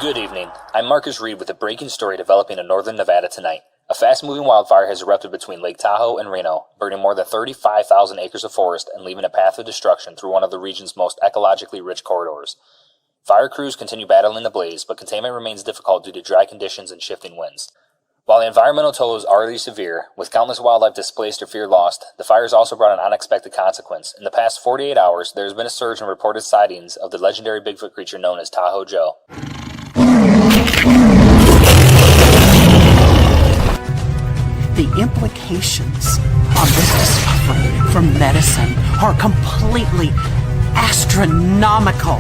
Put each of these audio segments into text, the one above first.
Good evening. I'm Marcus Reed with a breaking story developing in northern Nevada tonight. A fast-moving wildfire has erupted between Lake Tahoe and Reno, burning more than 35,000 acres of forest and leaving a path of destruction through one of the region's most ecologically rich corridors. Fire crews continue battling the blaze, but containment remains difficult due to dry conditions and shifting winds. While the environmental toll is already severe, with countless wildlife displaced or fear lost, the fires also brought an unexpected consequence. In the past 48 hours, there has been a surge in reported sightings of the legendary Bigfoot creature known as Tahoe Joe. The implications on this discovery for medicine are completely astronomical.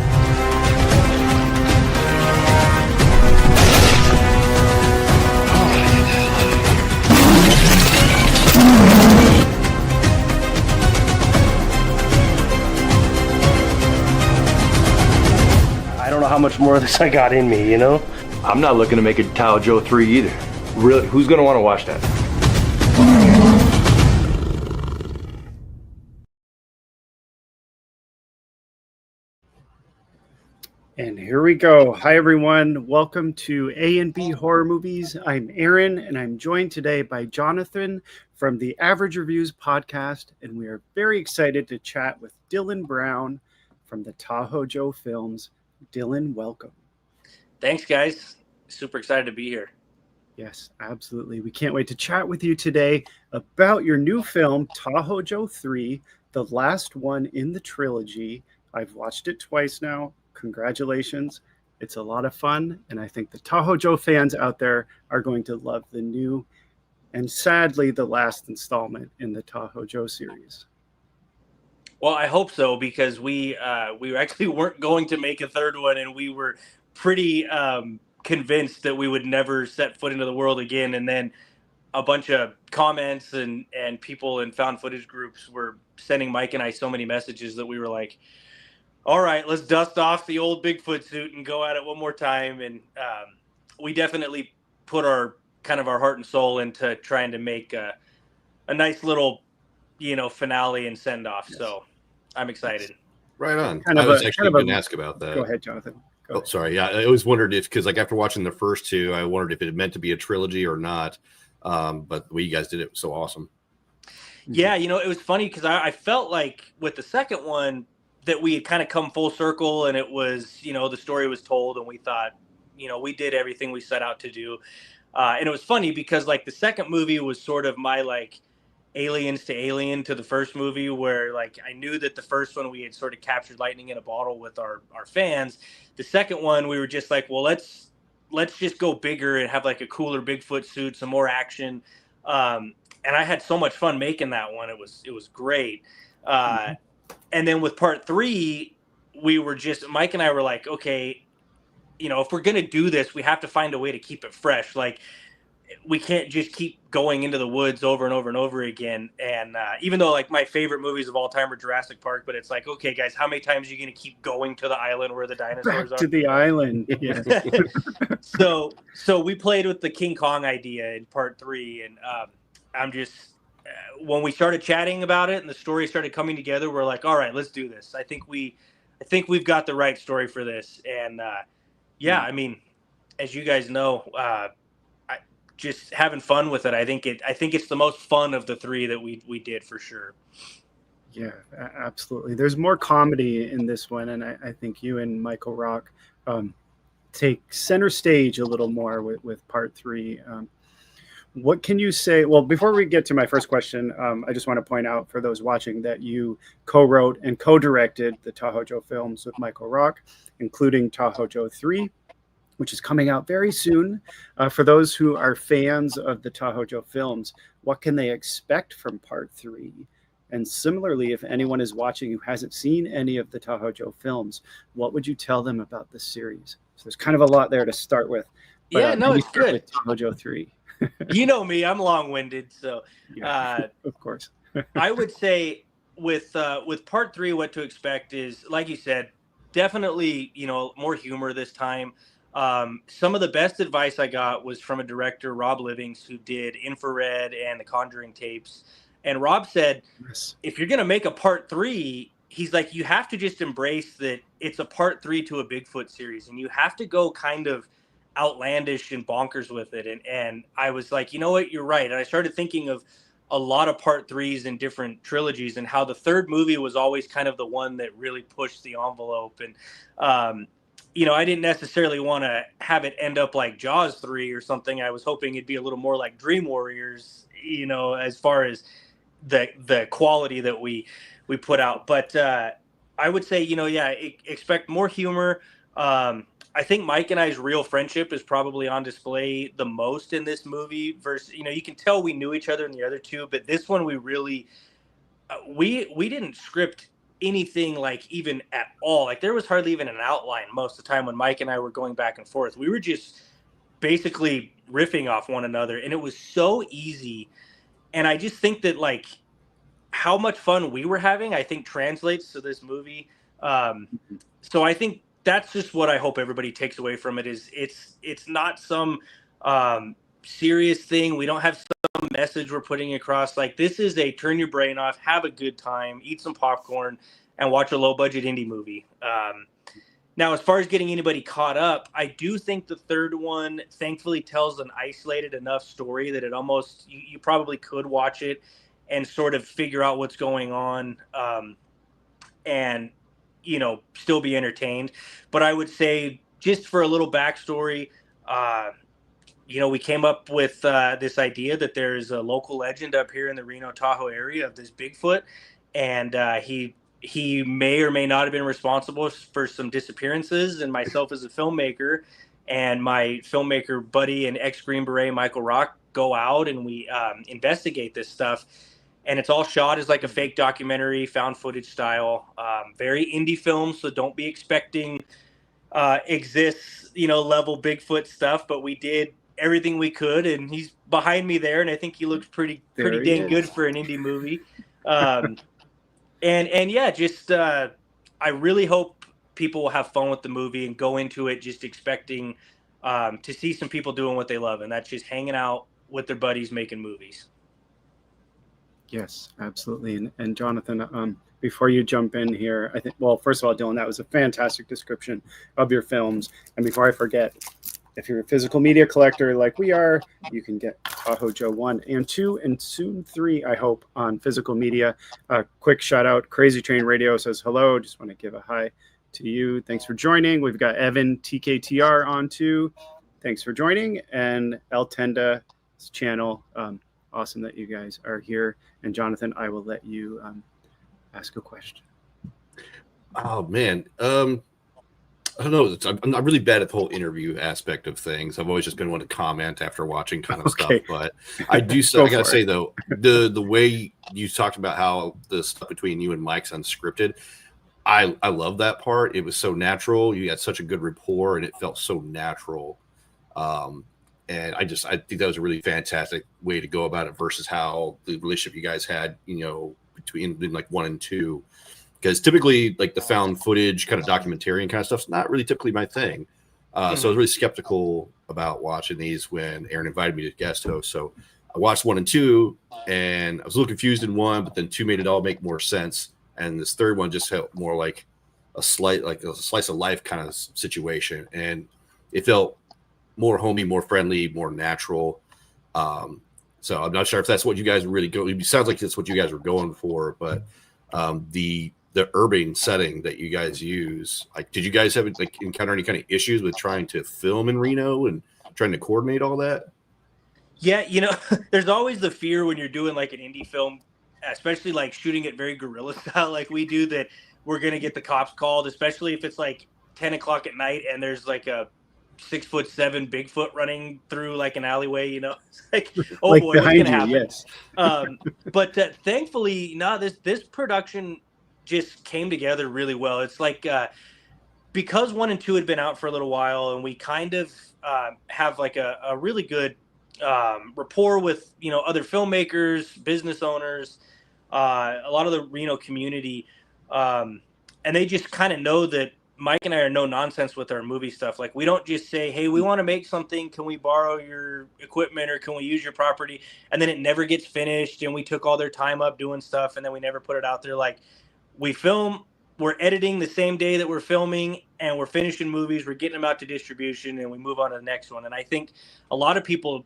I don't know how much more of this I got in me, you know? I'm not looking to make a Tahoe Joe 3 either. Really, who's gonna want to watch that? And here we go. Hi, everyone. Welcome to A and B Horror Movies. I'm Aaron, and I'm joined today by Johnathan from the Average Reviews podcast. And we are very excited to chat with Dillon Brown from the Tahoe Joe films. Dillon, welcome. Thanks, guys. Super excited to be here. Yes, absolutely. We can't wait to chat with you today about your new film, Tahoe Joe 3, the last one in the trilogy. I've watched it twice now. Congratulations. It's a lot of fun, and I think the Tahoe Joe fans out there are going to love the new and sadly the last installment in the Tahoe Joe series. Well, I hope so, because we actually weren't going to make a third one, and we were pretty convinced that we would never set foot into the world again. And then a bunch of comments and people in found footage groups were sending Mike and I so many messages that we were like, all right, let's dust off the old Bigfoot suit and go at it one more time. And we definitely put our heart and soul into trying to make a nice little, finale and send off. Yes. So I'm excited. Right on. I was actually going to ask about that. Go ahead, Johnathan. Oh, sorry. Yeah, I always wondered because, after watching the first two, I wondered if it meant to be a trilogy or not. But the way you guys did it was so awesome. Yeah, it was funny because I felt like with the second one that we had kind of come full circle, and it was, the story was told, and we thought, we did everything we set out to do. And it was funny because the second movie was sort of my aliens to alien to the first movie, where I knew that the first one we had sort of captured lightning in a bottle with our fans. The second one we were just well, let's just go bigger and have a cooler Bigfoot suit, some more action. And I had so much fun making that one. It was great. And then with part 3, we were Mike and I were okay, if we're going to do this, we have to find a way to keep it fresh. We can't just keep going into the woods over and over and over again. And even though my favorite movies of all time are Jurassic Park, but it's okay, guys, how many times are you going to keep going to the island where the dinosaurs Back to the island. Yeah. So we played with the King Kong idea in part 3. And I'm just, when we started chatting about it and the story started coming together, we're all right, let's do this. I think we've got the right story for this. And I mean, as you guys know, just having fun with it. I think it's the most fun of the 3 that we did for sure. Yeah, absolutely. There's more comedy in this one, and I think you and Michael Rock take center stage a little more with part 3. What can you say? Well, before we get to my first question, I just want to point out for those watching that you co-wrote and co-directed the Tahoe Joe films with Michael Rock, including Tahoe Joe 3, which is coming out very soon. For those who are fans of the Tahoe Joe films, what can they expect from part 3? And similarly, if anyone is watching who hasn't seen any of the Tahoe Joe films, what would you tell them about this series? So there's kind of a lot there to start with. But, yeah, no, it's good. With Tahoe Joe 3. You know me, I'm long-winded, so of course. I would say with part 3, what to expect is, like you said, definitely more humor this time. Some of the best advice I got was from a director, Rob Livings, who did Infrared and the Conjuring tapes. And Rob said, yes, if you're going to make a part 3, he's you have to just embrace that it's a part 3 to a Bigfoot series. And you have to go kind of outlandish and bonkers with it. And I was like, you know what, you're right. And I started thinking of a lot of part threes in different trilogies, and how the third movie was always kind of the one that really pushed the envelope. And, I didn't necessarily want to have it end up like Jaws 3 or something. I was hoping it'd be a little more like Dream Warriors, as far as the quality that we put out. But I would say, expect more humor. I think Mike and I's real friendship is probably on display the most in this movie versus, you can tell we knew each other in the other two, but this one we really, we didn't script anything like even at all. Like there was hardly even an outline most of the time when Mike and I were going back and forth. We were just basically riffing off one another, and it was so easy. And I just think that like how much fun we were having, I think translates to this movie. So I think that's just what I hope everybody takes away from it is it's not some serious thing. We don't have some message we're putting across. Like this is a turn your brain off, have a good time, eat some popcorn, and watch a low budget indie movie. Now, as far as getting anybody caught up, I do think the third one thankfully tells an isolated enough story that it almost you probably could watch it and sort of figure out what's going on, and still be entertained. But I would say, just for a little backstory, we came up with this idea that there's a local legend up here in the Reno Tahoe area of this Bigfoot, and he may or may not have been responsible for some disappearances. And myself as a filmmaker and my filmmaker buddy and ex-Green Beret Michael Rock go out and we investigate this stuff. And it's all shot as like a fake documentary, found footage style, very indie film. So don't be expecting exists, level Bigfoot stuff. But we did everything we could, and he's behind me there, and I think he looks pretty dang good for an indie movie. And yeah, just I really hope people will have fun with the movie and go into it just expecting to see some people doing what they love, and that's just hanging out with their buddies making movies. Yes, absolutely. And Johnathan, before you jump in here, I think, well, first of all, Dillon, that was a fantastic description of your films. And before I forget, if you're a physical media collector like we are, you can get Tahoe Joe 1 and 2 and soon 3, I hope, on physical media. Quick shout out, Crazy Train Radio says hello. Just want to give a hi to you. Thanks for joining. We've got Evan TKTR on too. Thanks for joining. And El Tenda's channel. Awesome that you guys are here. And Johnathan, I will let you ask a question. Oh man, I don't know. I'm really bad at the whole interview aspect of things. I've always just been one to comment after watching kind of stuff. But I do. I gotta say though, the way you talked about how the stuff between you and Mike's unscripted, I love that part. It was so natural. You had such a good rapport, and it felt so natural. And I think that was a really fantastic way to go about it versus how the relationship you guys had, between like 1 and 2. Because typically, like the found footage kind of documentarian kind of stuff's not really typically my thing. So I was really skeptical about watching these when Aaron invited me to guest host. So I watched 1 and 2, and I was a little confused in 1, but then 2 made it all make more sense. And this third one just felt more like a slice of life kind of situation. And it felt more homey, more friendly, more natural. So I'm not sure if that's what you guys really go. It sounds like it's what you guys were going for, but the urban setting that you guys use, like, did you guys have encounter any kind of issues with trying to film in Reno and trying to coordinate all that? Yeah, there's always the fear when you're doing like an indie film, especially like shooting it very guerrilla style like we do, that we're gonna get the cops called, especially if it's like 10 o'clock at night and there's like a 6'7" Bigfoot running through like an alleyway. It's like, oh like boy, what's gonna happen? Yes. But thankfully, this production just came together really well. It's like because 1 and 2 had been out for a little while, and we kind of have like a really good rapport with other filmmakers, business owners, a lot of the Reno community, and they just kind of know that Mike and I are no nonsense with our movie stuff. Like, we don't just say, hey, we want to make something. Can we borrow your equipment, or can we use your property? And then it never gets finished, and we took all their time up doing stuff, and then we never put it out there. Like, we film, we're editing the same day that we're filming, and we're finishing movies, we're getting them out to distribution, and we move on to the next one. And I think a lot of people,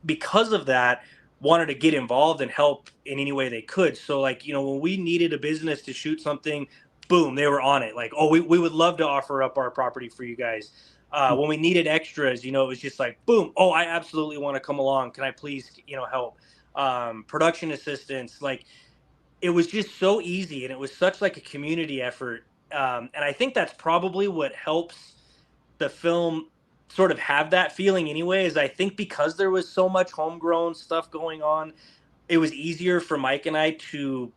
because of that, wanted to get involved and help in any way they could. So like, you know, when we needed a business to shoot something, boom, they were on it. Like, oh, we would love to offer up our property for you guys. When we needed extras, you know, it was just like, boom, oh, I absolutely want to come along. Can I please, you know, help? Production assistance, like, it was just so easy, and it was such like a community effort. And I think that's probably what helps the film sort of have that feeling anyway, is I think because there was so much homegrown stuff going on, it was easier for Mike and I to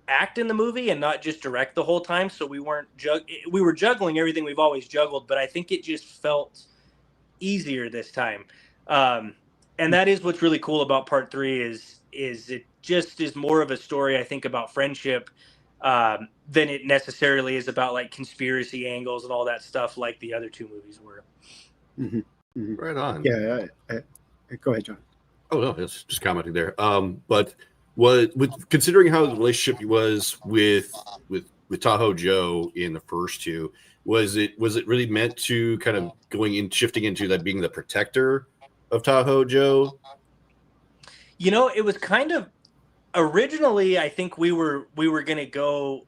act in the movie and not just direct the whole time. So we were juggling everything we've always juggled, but I think it just felt easier this time. And that is what's really cool about part 3 is it just is more of a story, I think, about friendship than it necessarily is about like conspiracy angles and all that stuff like the other 2 movies were. Mm-hmm. Mm-hmm. Right on. Yeah. Go ahead, John. Oh no, it's just commenting there. But considering how the relationship was with Tahoe Joe in the first 2, was it really meant to kind of shifting into that being the protector of Tahoe Joe? You know, it was kind of originally, I think we were going to go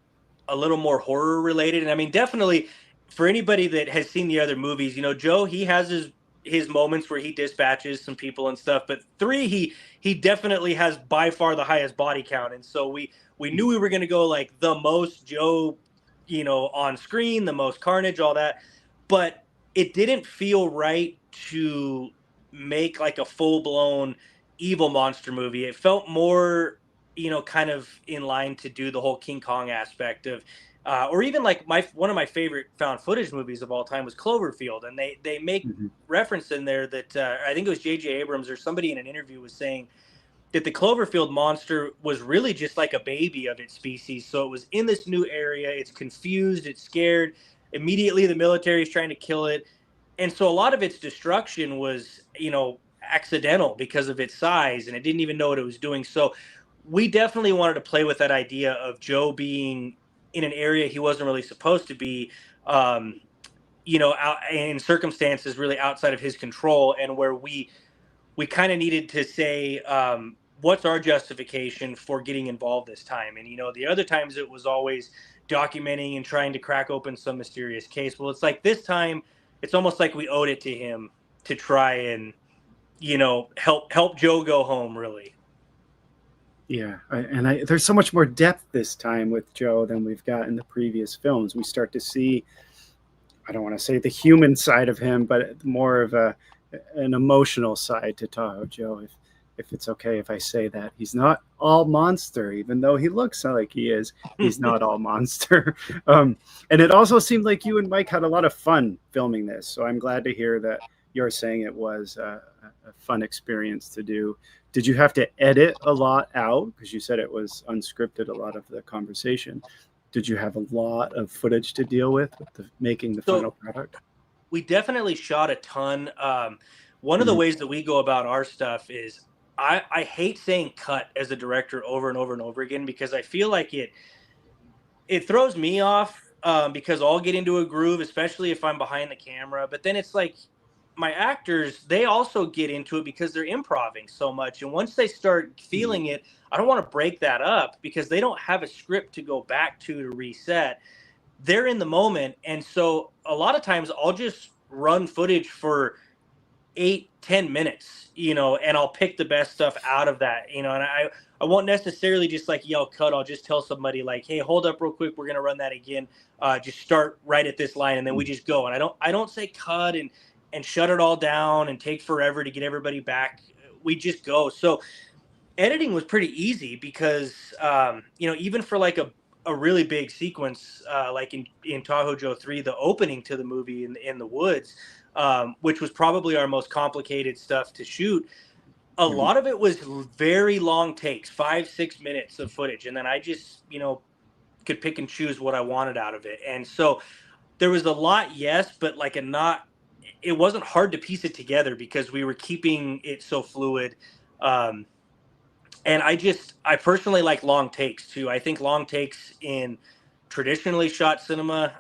a little more horror related. And I mean, definitely for anybody that has seen the other movies, you know, Joe, he has his moments where he dispatches some people and stuff, but 3, he definitely has by far the highest body count. And so we knew we were going to go like the most Joe, you know, on screen, the most carnage, all that, but it didn't feel right to make like a full-blown evil monster movie. It felt more, you know, kind of in line to do the whole King Kong aspect of or even like one of my favorite found footage movies of all time was Cloverfield, and they make reference in there that I think it was J.J. Abrams or somebody in an interview was saying that the Cloverfield monster was really just like a baby of its species. So it was in this new area, it's confused, it's scared, immediately the military is trying to kill it. And so a lot of its destruction was, you know, accidental because of its size, and it didn't even know what it was doing. So we definitely wanted to play with that idea of Joe being in an area he wasn't really supposed to be, you know, out in circumstances really outside of his control, and where we kind of needed to say, what's our justification for getting involved this time? And, you know, the other times it was always documenting and trying to crack open some mysterious case. Well, it's like this time, it's almost like we owed it to him to try and, you know, help Joe go home, really. Yeah, there's so much more depth this time with Joe than we've got in the previous films. We start to see, I don't want to say the human side of him, but more of an emotional side to Tahoe Joe, if it's okay if I say that. He's not all monster, even though he looks like he is. He's not all monster. And it also seemed like you and Mike had a lot of fun filming this. So I'm glad to hear that you're saying it was a fun experience to do. Did you have to edit a lot out? Because you said it was unscripted, a lot of the conversation. Did you have a lot of footage to deal with making the final product? We definitely shot a ton. One of the ways that we go about our stuff is I hate saying cut as a director over and over and over again, because I feel like it throws me off because I'll get into a groove, especially if I'm behind the camera. But then it's like my actors, they also get into it because they're improvising so much. And once they start feeling it, I don't want to break that up because they don't have a script to go back to reset. They're in the moment. And so a lot of times I'll just run footage for 8-10 minutes, you know, and I'll pick the best stuff out of that, you know, and I won't necessarily just like yell cut. I'll just tell somebody like, hey, hold up real quick, we're going to run that again. Just start right at this line, and then we just go. And I don't say cut and shut it all down and take forever to get everybody back. We just go. So editing was pretty easy because, you know, even for like a really big sequence, like in Tahoe Joe 3, the opening to the movie in the woods, which was probably our most complicated stuff to shoot. A lot of it was very long takes, 5-6 minutes of footage. And then I just, you know, could pick and choose what I wanted out of it. And so there was a lot, yes, but like it wasn't hard to piece it together because we were keeping it so fluid. And I personally like long takes too. I think long takes in traditionally shot cinema.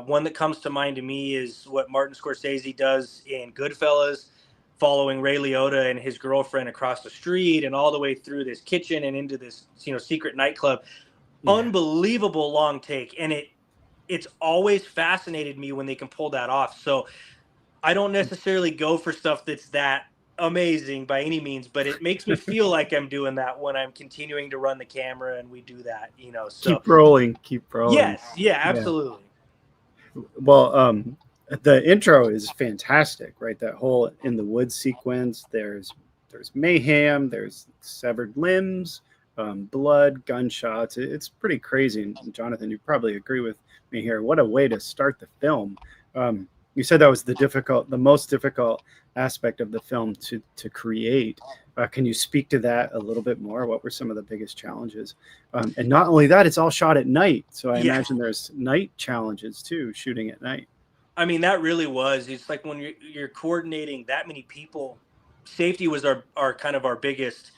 One that comes to mind to me is what Martin Scorsese does in Goodfellas, following Ray Liotta and his girlfriend across the street and all the way through this kitchen and into this, secret nightclub. Yeah. Unbelievable long take. And it's always fascinated me when they can pull that off. So I don't necessarily go for stuff that's that amazing by any means, but it makes me feel like I'm doing that when I'm continuing to run the camera and we do that, so keep rolling. Yes. Yeah, absolutely. Yeah. Well, the intro is fantastic, right? That whole in the woods sequence, there's mayhem, there's severed limbs, blood, gunshots. It's pretty crazy. And Johnathan, you probably agree with me here. What a way to start the film. You said that was the most difficult aspect of the film to create. Can you speak to that a little bit more? What were some of the biggest challenges? And not only that, it's all shot at night. So I imagine there's night challenges too, shooting at night. I mean, that really was. It's like when you're coordinating that many people, safety was our kind of our biggest,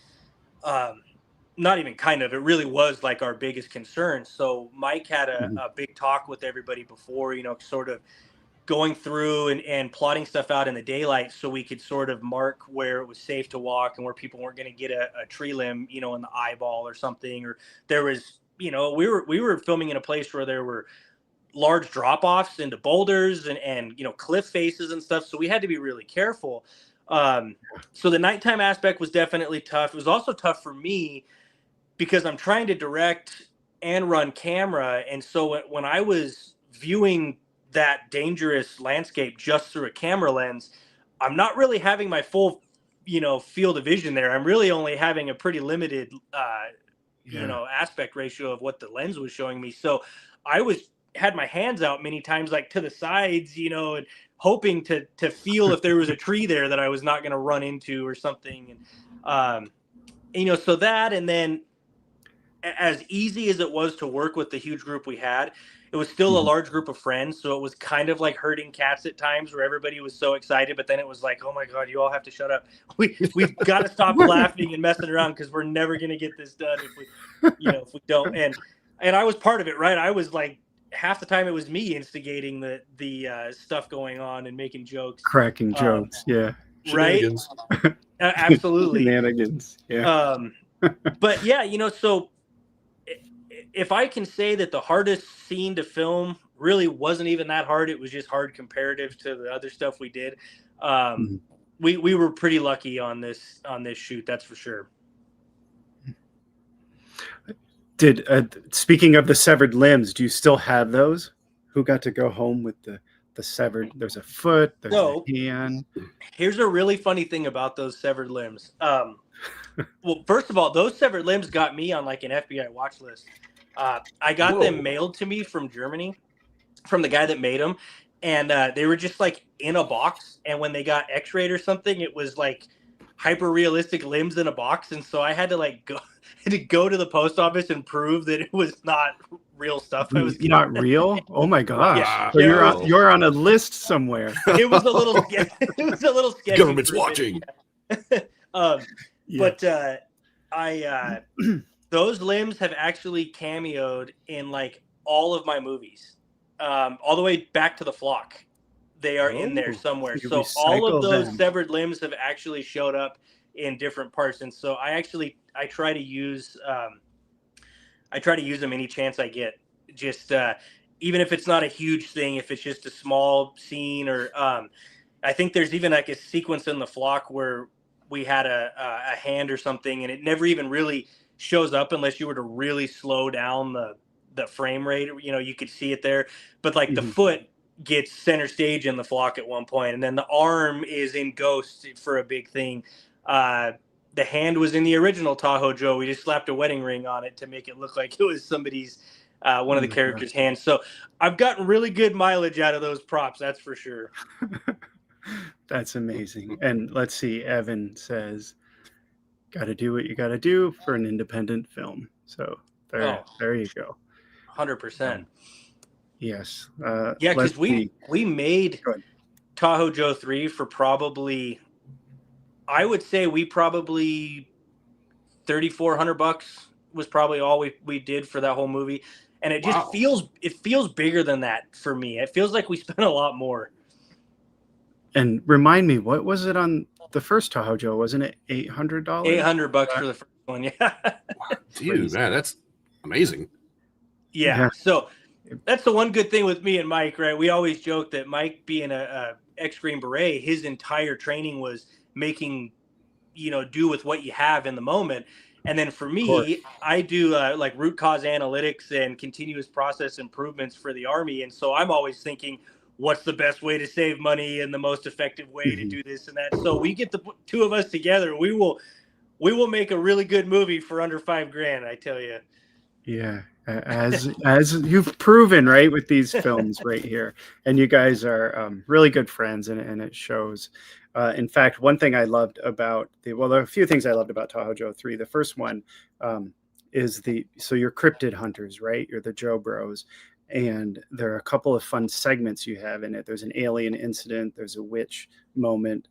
not even kind of, it really was like our biggest concern. So Mike had a big talk with everybody before, sort of going through and plotting stuff out in the daylight so we could sort of mark where it was safe to walk and where people weren't going to get a tree limb, in the eyeball or something. Or there was, we were filming in a place where there were large drop-offs into boulders and cliff faces and stuff. So we had to be really careful. So the nighttime aspect was definitely tough. It was also tough for me because I'm trying to direct and run camera. And so when I was viewing that dangerous landscape just through a camera lens, I'm not really having my full, field of vision there. I'm really only having a pretty limited, aspect ratio of what the lens was showing me. So I had my hands out many times, like to the sides, and hoping to feel if there was a tree there that I was not going to run into or something. And, so that, and then as easy as it was to work with the huge group we had, it was still a large group of friends. So it was kind of like herding cats at times where everybody was so excited, but then it was like, oh my God, you all have to shut up. We've got to stop laughing and messing around because we're never going to get this done if we don't. And I was part of it, right? I was like, half the time it was me instigating the stuff going on and making jokes, cracking jokes. Right. Absolutely. Shenanigans. Yeah. But yeah, so if I can say that the hardest scene to film really wasn't even that hard, it was just hard comparative to the other stuff we did. We were pretty lucky on this shoot. That's for sure. Speaking of the severed limbs, do you still have those? Who got to go home with the severed? There's a foot, there's a hand. Here's a really funny thing about those severed limbs. Well, first of all, those severed limbs got me on like an FBI watch list. I got them mailed to me from Germany, from the guy that made them, and they were just like in a box. And when they got X-rayed or something, it was like hyper realistic limbs in a box, and so I had to go to the post office and prove that it was not real stuff. It was not real. Oh my gosh! Yeah. So you're on a list somewhere. It was a little sketchy. Government's watching. But those limbs have actually cameoed in like all of my movies, all the way back to The Flock. They are in there somewhere. So all of those severed limbs have actually showed up in different parts. And so I try to use them any chance I get. Just even if it's not a huge thing, if it's just a small scene, or I think there's even like a sequence in The Flock where we had a hand or something, and it never even really shows up unless you were to really slow down the frame rate. You could see it there, but like the foot gets center stage in The Flock at one point, and then the arm is in Ghost for a big thing. The hand was in the original Tahoe Joe. We just slapped a wedding ring on it to make it look like it was somebody's one of the characters' hands. So I've gotten really good mileage out of those props, that's for sure. That's amazing. And let's see, Evan says, got to do what you got to do for an independent film. So there you go. 100%. Yes. Yeah, because we made Tahoe Joe 3 for probably, I would say we probably $3,400 was probably all we did for that whole movie. And it just feels bigger than that for me. It feels like we spent a lot more. And remind me, what was it on the first Tahoe Joe? Wasn't it $800? $800 for the first one. Yeah. Dude, man, that's amazing. Yeah. So that's the one good thing with me and Mike, right? We always joke that Mike, being a ex-Green Beret, his entire training was making, do with what you have in the moment. And then for me, I do like root cause analytics and continuous process improvements for the Army. And so I'm always thinking, what's the best way to save money and the most effective way to do this and that. So we get the two of us together. We will make a really good movie for under $5,000, I tell you. Yeah. As you've proven, right, with these films right here. And you guys are really good friends, and it shows. In fact, one thing I loved about there are a few things I loved about Tahoe Joe 3. The first one is so you're cryptid hunters, right? You're the Joe Bros. And there are a couple of fun segments you have in it. There's an alien incident. There's a witch moment.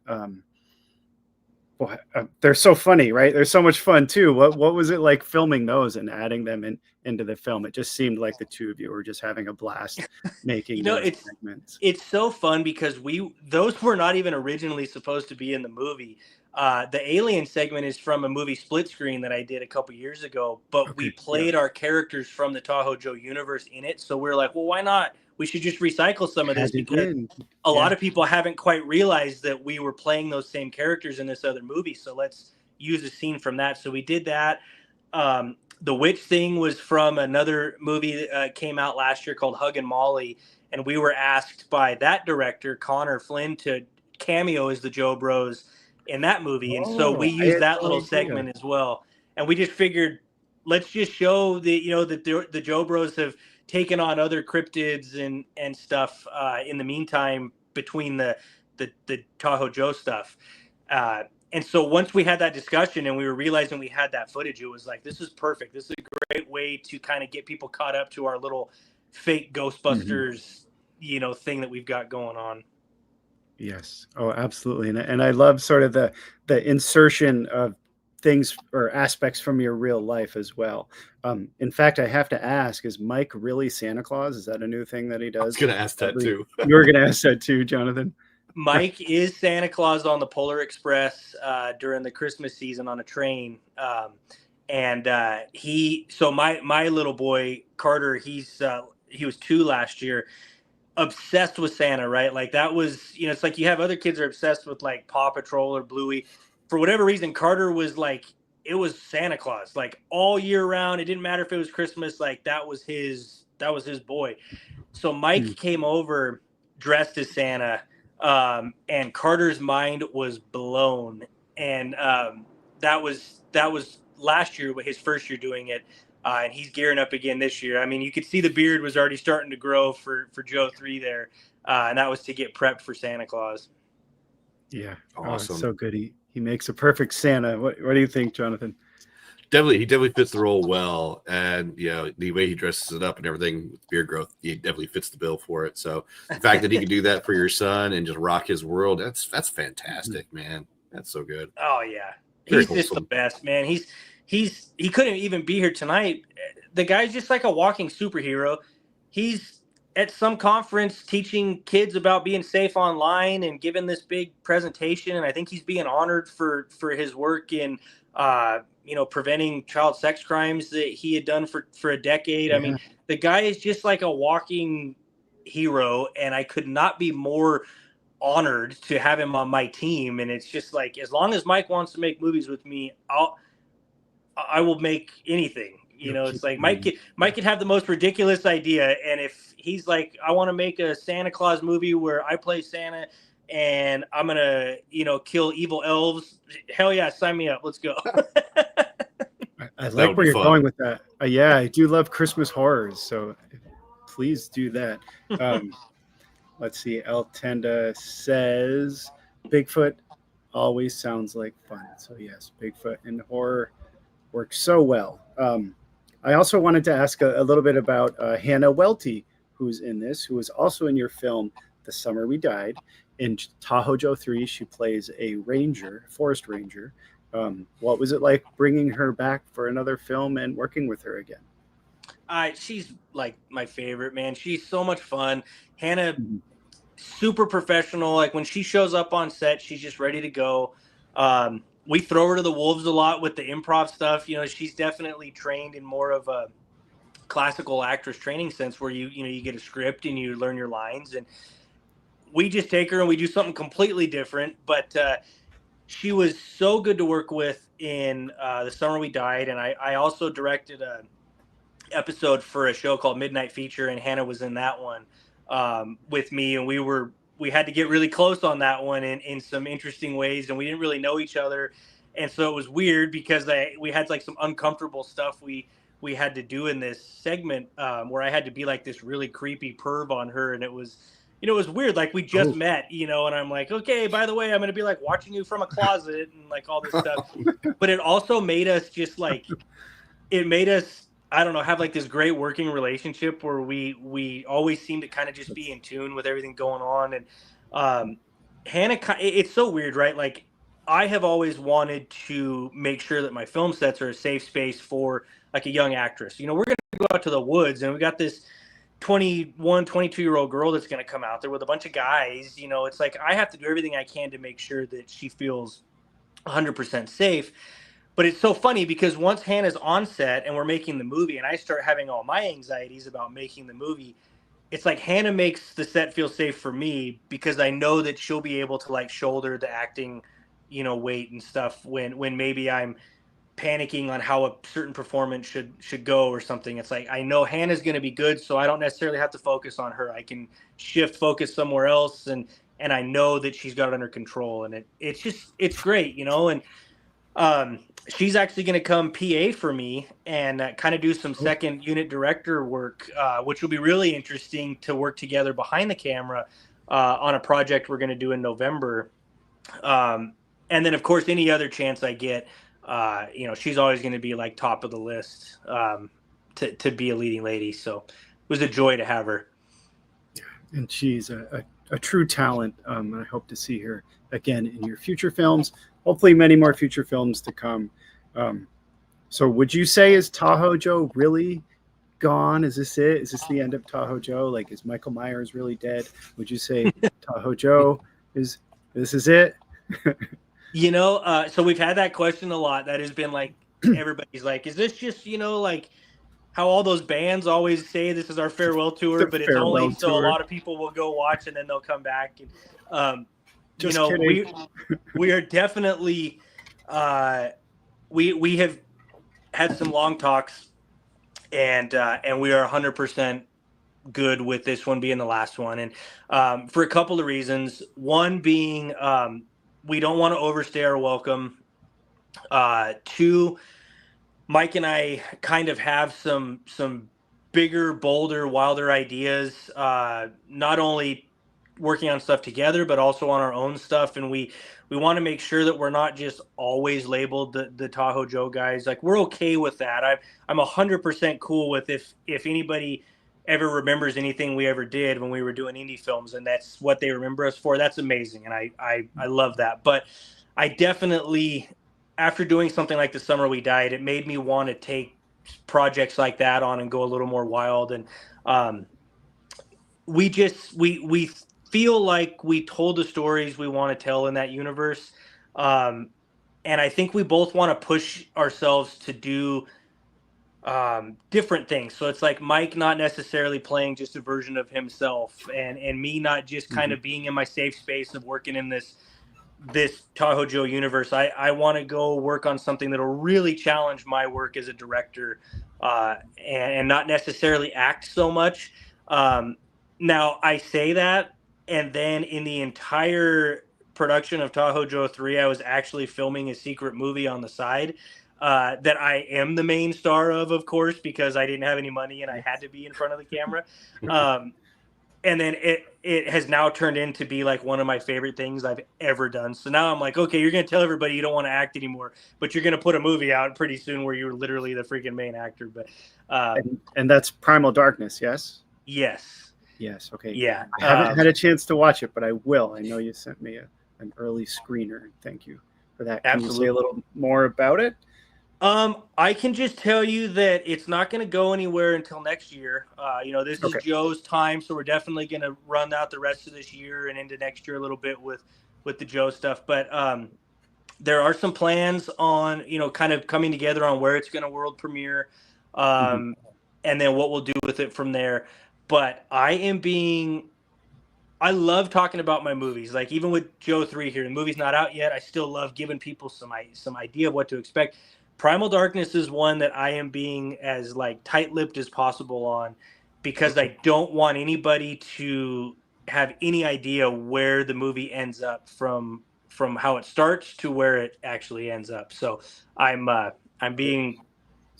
They're so funny, right? They're so much fun too. What was it like filming those and adding them into the film? It just seemed like the two of you were just having a blast making those segments. It's so fun because those were not even originally supposed to be in the movie. The alien segment is from a movie Split Screen that I did a couple years ago, but we played our characters from the Tahoe Joe universe in it. So we're like, well, why not? We should just recycle some of this because a lot of people haven't quite realized that we were playing those same characters in this other movie. So let's use a scene from that. So we did that. The witch thing was from another movie that came out last year called Hug and Molly. And we were asked by that director, Connor Flynn, to cameo as the Joe Bros in that movie. And so we used that little segment as well. And we just figured, let's just show that the Joe Bros have taken on other cryptids and stuff in the meantime between the Tahoe Joe stuff. And so once we had that discussion and we were realizing we had that footage, it was like, this is perfect. This is a great way to kind of get people caught up to our little fake Ghostbusters, thing that we've got going on. Yes. Oh, absolutely. And I love sort of the insertion of things or aspects from your real life as well. In fact, I have to ask, is Mike really Santa Claus? Is that a new thing that he does? I was going to ask that too. You were going to ask that too, Johnathan. Mike is Santa Claus on the Polar Express during the Christmas season on a train. My little boy, Carter, he was 2 last year, obsessed with Santa, right? Like that was, it's like you have other kids are obsessed with like Paw Patrol or Bluey. For whatever reason, Carter was like, it was Santa Claus, like all year round. It didn't matter if it was Christmas, like that was his boy. So Mike came over dressed as Santa, and Carter's mind was blown. And that was last year, his first year doing it. And he's gearing up again this year. I mean, you could see the beard was already starting to grow for Joe 3 there. And that was to get prepped for Santa Claus. Yeah. Awesome. So good. He makes a perfect Santa. What do you think, Johnathan? He definitely fits the role well. And, the way he dresses it up and everything with beard growth, he definitely fits the bill for it. So the fact that he can do that for your son and just rock his world, that's fantastic, man. That's so good. Oh, yeah. Very He's just the best, man. He couldn't even be here tonight. The guy's just like a walking superhero. He's at some conference teaching kids about being safe online and giving this big presentation. And I think he's being honored for his work in, preventing child sex crimes that he had done for a decade. Yeah. I mean, the guy is just like a walking hero, and I could not be more honored to have him on my team. And it's just like, as long as Mike wants to make movies with me, I will make anything. It's like Mike could have the most ridiculous idea, and if he's like, I want to make a Santa Claus movie where I play Santa and I'm gonna, kill evil elves, hell yeah, sign me up. Let's go. I like where you're going with that. Yeah, I do love Christmas horrors, so please do that. Let's see. El Tenda says Bigfoot always sounds like fun. So yes, Bigfoot and horror works so well. I also wanted to ask a little bit about Hannah Welty, who's in this, who was also in your film, The Summer We Died. In Tahoe Joe 3, she plays a forest ranger. What was it like bringing her back for another film and working with her again? She's like my favorite, man. She's so much fun. Hannah, Mhm. super professional. Like when she shows up on set, she's just ready to go. We throw her to the wolves a lot with the improv stuff. You know, she's definitely trained in more of a classical actress training sense, where you get a script and you learn your lines, and we just take her and we do something completely different. But she was so good to work with in The Summer We Died, and I also directed a episode for a show called Midnight Feature, and Hannah was in that one with me, and we had to get really close on that one in some interesting ways, and we didn't really know each other, and so it was weird because we had like some uncomfortable stuff we had to do in this segment where I had to be like this really creepy perv on her, and it was. It was weird. Like we just met, and I'm like, okay, by the way, I'm going to be like watching you from a closet and like all this stuff. But it also made us just like, it made us, I don't know, have like this great working relationship where we always seem to kind of just be in tune with everything going on. And Hannah, it's so weird, right? Like I have always wanted to make sure that my film sets are a safe space for like a young actress. We're going to go out to the woods, and we got this 21, 22-year-old girl that's going to come out there with a bunch of guys. It's like I have to do everything I can to make sure that she feels 100% safe. But it's so funny because once Hannah's on set and we're making the movie and I start having all my anxieties about making the movie, it's like Hannah makes the set feel safe for me because I know that she'll be able to like shoulder the acting, weight and stuff when maybe I'm panicking on how a certain performance should go or something. It's like I know Hannah's going to be good, so I don't necessarily have to focus on her. I can shift focus somewhere else, and I know that she's got it under control, and it's great, and she's actually going to come PA for me and kind of do some second unit director work, which will be really interesting to work together behind the camera on a project we're going to do in November. And then, of course, any other chance I get, she's always going to be like top of the list to be a leading lady. So it was a joy to have her. And she's a true talent. And I hope to see her again in your future films. Hopefully many more future films to come. So would you say, is Tahoe Joe really gone? Is this it? Is this the end of Tahoe Joe? Like, is Michael Myers really dead? Would you say Tahoe Joe this is it? So we've had that question a lot. That has been like, everybody's like, is this just, like how all those bands always say this is our farewell tour, but it's only so a lot of people will go watch and then they'll come back. And, we are definitely, we have had some long talks and we are 100% good with this one being the last one. And for a couple of reasons, one being, we don't want to overstay our welcome. Two, Mike and I kind of have some bigger, bolder, wilder ideas, not only working on stuff together, but also on our own stuff. And we want to make sure that we're not just always labeled the Tahoe Joe guys. Like, we're okay with that. I'm 100% cool with if anybody ever remembers anything we ever did when we were doing indie films and that's what they remember us for, that's amazing. And I love that. But I definitely, after doing something like The Summer We Died, it made me want to take projects like that on and go a little more wild. And we feel like we told the stories we want to tell in that universe. And I think we both want to push ourselves to do different things. So it's like Mike not necessarily playing just a version of himself, and me not just kind of being in my safe space of working in this Tahoe Joe universe. I want to go work on something that'll really challenge my work as a director, and not necessarily act so much. Now I say that, and then in the entire production of Tahoe Joe 3, I was actually filming a secret movie on the side that I am the main star of course, because I didn't have any money and I had to be in front of the camera. And then it has now turned into be like one of my favorite things I've ever done. So now I'm like, okay, you're going to tell everybody you don't want to act anymore, but you're going to put a movie out pretty soon where you're literally the freaking main actor. But and that's Primal Darkness, yes? Yes. Okay. Yeah. I haven't had a chance to watch it, but I will. I know you sent me an early screener. Thank you for that. Can you say a little more about it? I can just tell you that it's not going to go anywhere until next year. This is Okay. Joe's time, so we're definitely going to run out the rest of this year and into next year a little bit with the Joe stuff. But there are some plans on, kind of coming together on where it's going to world premiere, and then what we'll do with it from there. But I love talking about my movies. Like even with Joe 3 here, the movie's not out yet. I still love giving people some idea of what to expect. Primal Darkness is one that I am being as like tight-lipped as possible on, because I don't want anybody to have any idea where the movie ends up from how it starts to where it actually ends up. So I'm being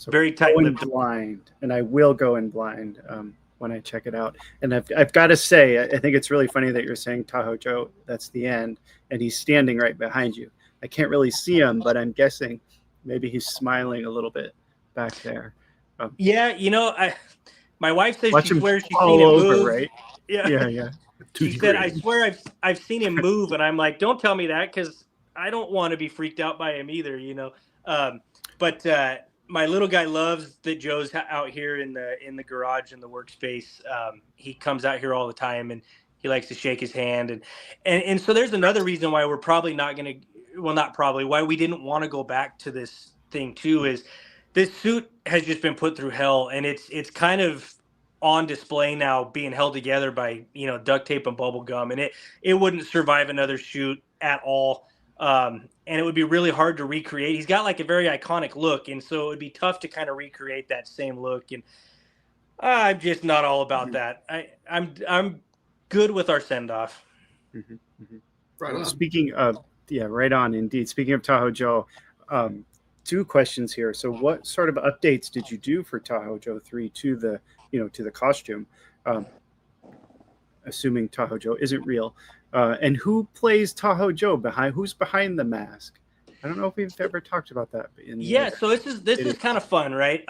very tight-lipped. Blind, and I will go in blind when I check it out. And I've got to say, I think it's really funny that you're saying Tahoe Joe. That's the end, and he's standing right behind you. I can't really see him, but I'm guessing maybe he's smiling a little bit back there. My wife says she swears she's all seen him over, move. right? Yeah. She said, "I swear I've seen him move," and I'm like, "Don't tell me that, because I don't want to be freaked out by him either." But my little guy loves that Joe's out here in the garage in the workspace. He comes out here all the time, and he likes to shake his hand, and so there's another reason why we're probably not going to. Well, not probably. Why we didn't want to go back to this thing too is this suit has just been put through hell, and it's kind of on display now, being held together by duct tape and bubble gum, and it wouldn't survive another shoot at all. And it would be really hard to recreate. He's got like a very iconic look, and so it would be tough to kind of recreate that same look. And I'm just not all about that. I'm good with our send off. Right on. Speaking of, right on indeed. Speaking of Tahoe Joe, 2 questions here. So, what sort of updates did you do for Tahoe Joe 3 to the costume? Assuming Tahoe Joe isn't real. And who plays Tahoe Joe who's behind the mask? I don't know if we've ever talked about that. So this is kind of fun, right?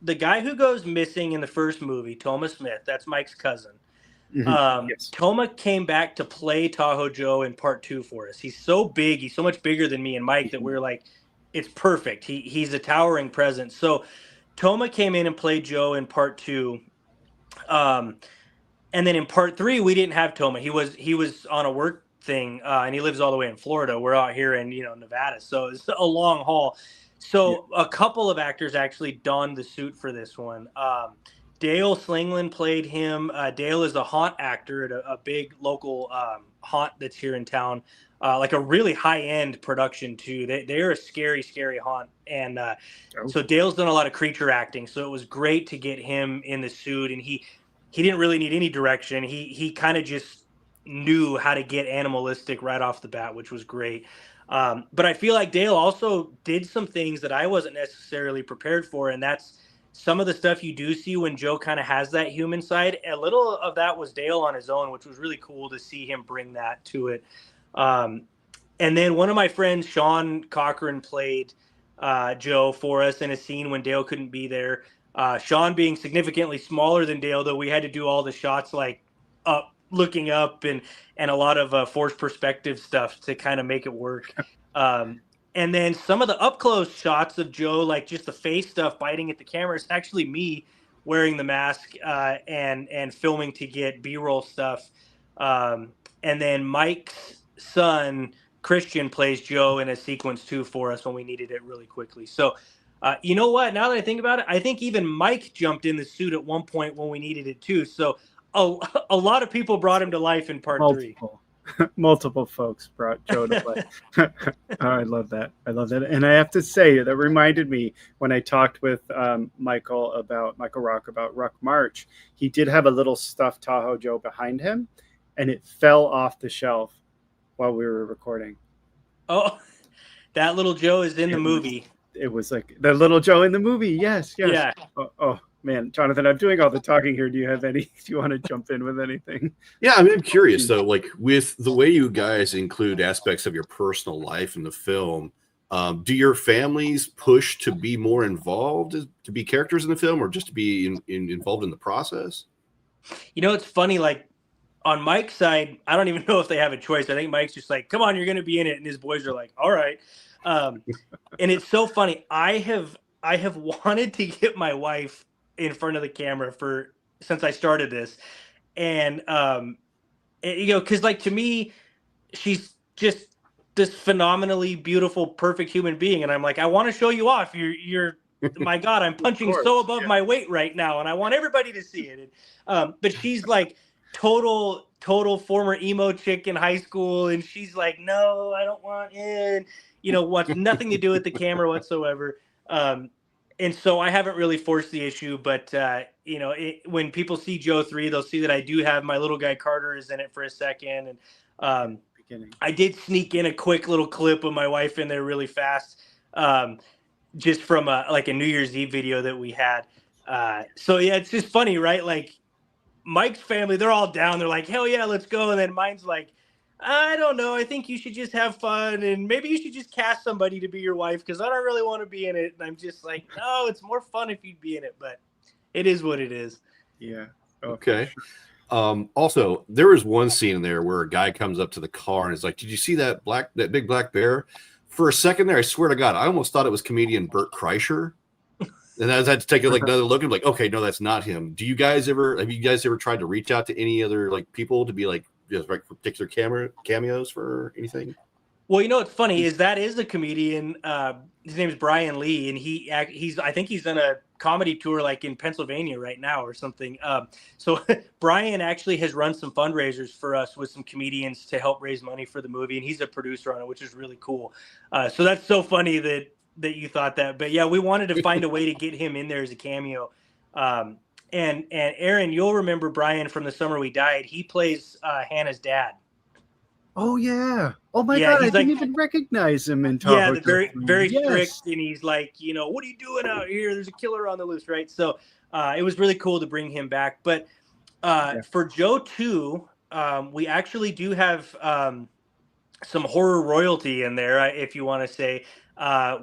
The guy who goes missing in the first movie, Toma Smith, that's Mike's cousin. Yes. Toma came back to play Tahoe Joe in part 2 for us. He's so big, he's so much bigger than me and Mike that we're like, it's perfect. He's a towering presence. So Toma came in and played Joe in part 2. And then in part 3, we didn't have Toma. He was on a work thing, and he lives all the way in Florida. We're out here in Nevada, so it's a long haul. So a couple of actors actually donned the suit for this one. Dale Slingland played him. Dale is a haunt actor at a big local haunt that's here in town, like a really high-end production too. They're a scary, scary haunt, and so Dale's done a lot of creature acting. So it was great to get him in the suit, and he didn't really need any direction. He kind of just knew how to get animalistic right off the bat, which was great. But I feel like Dale also did some things that I wasn't necessarily prepared for, and that's some of the stuff you do see when Joe kind of has that human side. A little of that was Dale on his own, which was really cool to see him bring that to it. And then one of my friends, Sean Cochran, played Joe for us in a scene when Dale couldn't be there. Sean being significantly smaller than Dale, though, we had to do all the shots like up, looking up, and a lot of forced perspective stuff to kind of make it work. And then some of the up close shots of Joe, like just the face stuff biting at the camera, is actually me wearing the mask and filming to get B-roll stuff. And then Mike's son, Christian, plays Joe in a sequence too for us when we needed it really quickly. So, you know what? Now that I think about it, I think even Mike jumped in the suit at one point when we needed it too. So a lot of people brought him to life in part 3. Multiple folks brought Joe to play. I love that. And I have to say, that reminded me when I talked with Michael Rock about Ruck March. He did have a little stuffed Tahoe Joe behind him, and it fell off the shelf while we were recording. Oh, that little Joe is in the movie. It was like the little Joe in the movie. Yes. Yeah. Oh man, Johnathan, I'm doing all the talking here. Do you want to jump in with anything? Yeah, I mean, I'm curious though, like with the way you guys include aspects of your personal life in the film, do your families push to be more involved, to be characters in the film, or just to be involved in the process? You know, it's funny, like on Mike's side, I don't even know if they have a choice. I think Mike's just like, come on, you're going to be in it. And his boys are like, all right. And it's so funny. I have wanted to get my wife in front of the camera since I started this, and because like to me, she's just this phenomenally beautiful, perfect human being, and I'm like, I want to show you off. You're my God, I'm punching so above my weight right now, and I want everybody to see it. But she's like total former emo chick in high school, and she's like, no, I don't want in. Wants nothing to do with the camera whatsoever. And so I haven't really forced the issue, but when people see Joe 3, they'll see that I do have my little guy Carter is in it for a second, and I did sneak in a quick little clip of my wife in there really fast, just from a New Year's Eve video that we had. So yeah, it's just funny, right? Like Mike's family, they're all down. They're like, hell yeah, let's go. And then mine's like, I don't know. I think you should just have fun, and maybe you should just cast somebody to be your wife because I don't really want to be in it. And I'm just like, no, it's more fun if you'd be in it, but it is what it is. Yeah. Okay. Also, there was one scene in there where a guy comes up to the car and is like, "Did you see that big black bear?" For a second there, I swear to God, I almost thought it was comedian Bert Kreischer. And I had to take another look and okay, no, that's not him. Have you guys ever tried to reach out to any other people to be particular cameos for anything? Well, what's funny is that is a comedian. His name is Brian Lee, and I think he's on a comedy tour in Pennsylvania right now or something. So Brian actually has run some fundraisers for us with some comedians to help raise money for the movie, and he's a producer on it, which is really cool. So that's so funny that you thought that. But yeah, we wanted to find a way to get him in there as a cameo. And Aaron, you'll remember Brian from The Summer We Died. He plays Hannah's dad. Oh yeah! Oh my God! I didn't even recognize him in Tahoe. Yeah, very strict, and he's like, what are you doing out here? There's a killer on the loose, right? So it was really cool to bring him back. But for Joe 2, we actually do have some horror royalty in there, if you want to say.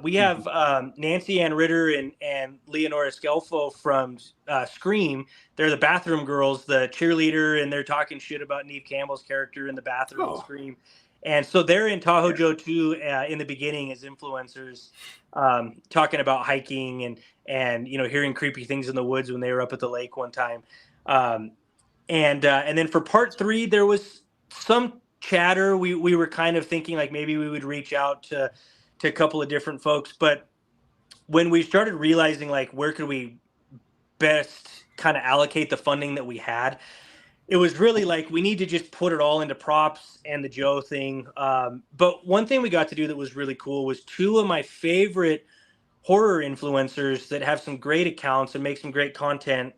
We have Nancy Ann Ritter and Leonora Scelfo from Scream. They're the bathroom girls, the cheerleader, and they're talking shit about Neve Campbell's character in the bathroom in Scream. And so they're in Tahoe Joe 2 in the beginning as influencers, talking about hiking and hearing creepy things in the woods when they were up at the lake one time. And then for part 3, there was some chatter. We were kind of thinking maybe we would reach out to a couple of different folks, but when we started realizing where could we best kind of allocate the funding that we had, it was really we need to just put it all into props and the Joe thing. But one thing we got to do that was really cool was 2 of my favorite horror influencers that have some great accounts and make some great content,